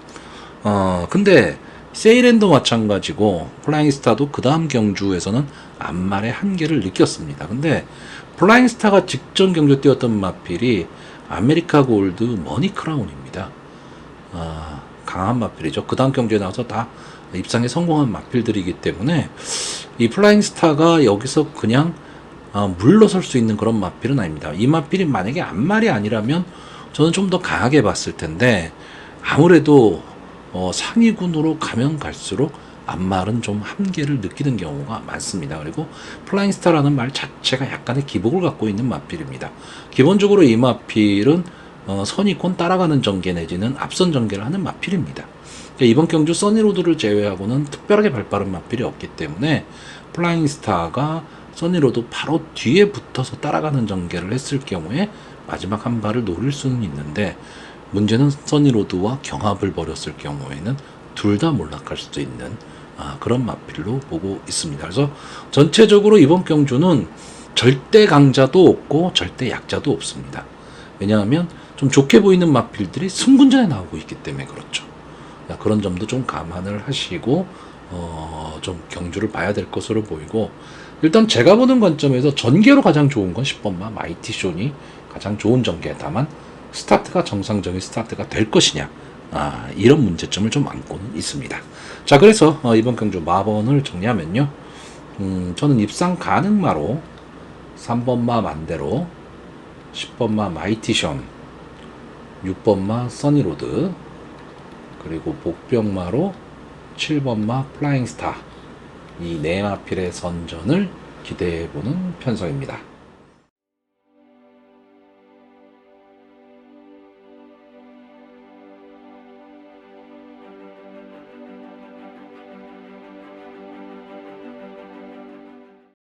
근데 세이렌도 마찬가지고 플라잉스타도 그 다음 경주에서는 앞말의 한계를 느꼈습니다. 근데 플라잉스타가 직전 경주 뛰었던 마필이 아메리카 골드 머니크라운입니다. 강한 마필이죠. 그 다음 경주에 나와서 다 입상에 성공한 마필들이기 때문에 이 플라잉스타가 여기서 그냥 물러설 수 있는 그런 마필은 아닙니다. 이 마필이 만약에 앞말이 아니라면 저는 좀 더 강하게 봤을 텐데, 아무래도 상위군으로 가면 갈수록 앞말은 좀 한계를 느끼는 경우가 많습니다. 그리고 플라잉스타라는 말 자체가 약간의 기복을 갖고 있는 마필입니다. 기본적으로 이 마필은 선이콘 따라가는 전개 내지는 앞선 전개를 하는 마필입니다. 그러니까 이번 경주 써니로드를 제외하고는 특별하게 발빠른 마필이 없기 때문에 플라잉스타가 써니로드 바로 뒤에 붙어서 따라가는 전개를 했을 경우에 마지막 한 발을 노릴 수는 있는데, 문제는 써니로드와 경합을 벌였을 경우에는 둘 다 몰락할 수도 있는 그런 마필로 보고 있습니다. 그래서 전체적으로 이번 경주는 절대 강자도 없고 절대 약자도 없습니다. 왜냐하면 좀 좋게 보이는 마필들이 승군전에 나오고 있기 때문에 그렇죠. 그런 점도 좀 감안을 하시고 좀 경주를 봐야 될 것으로 보이고, 일단 제가 보는 관점에서 전개로 가장 좋은 건 10번마 마이티션이 가장 좋은 전개. 다만 스타트가 정상적인 스타트가 될 것이냐, 이런 문제점을 좀 안고는 있습니다. 자, 그래서 이번 경주 마번을 정리하면요, 저는 입상 가능마로 3번마 만대로, 10번마 마이티션, 6번마 써니로드, 그리고 복병마로 7번마 플라잉스타, 이 네 마필의 선전을 기대해보는 편성입니다.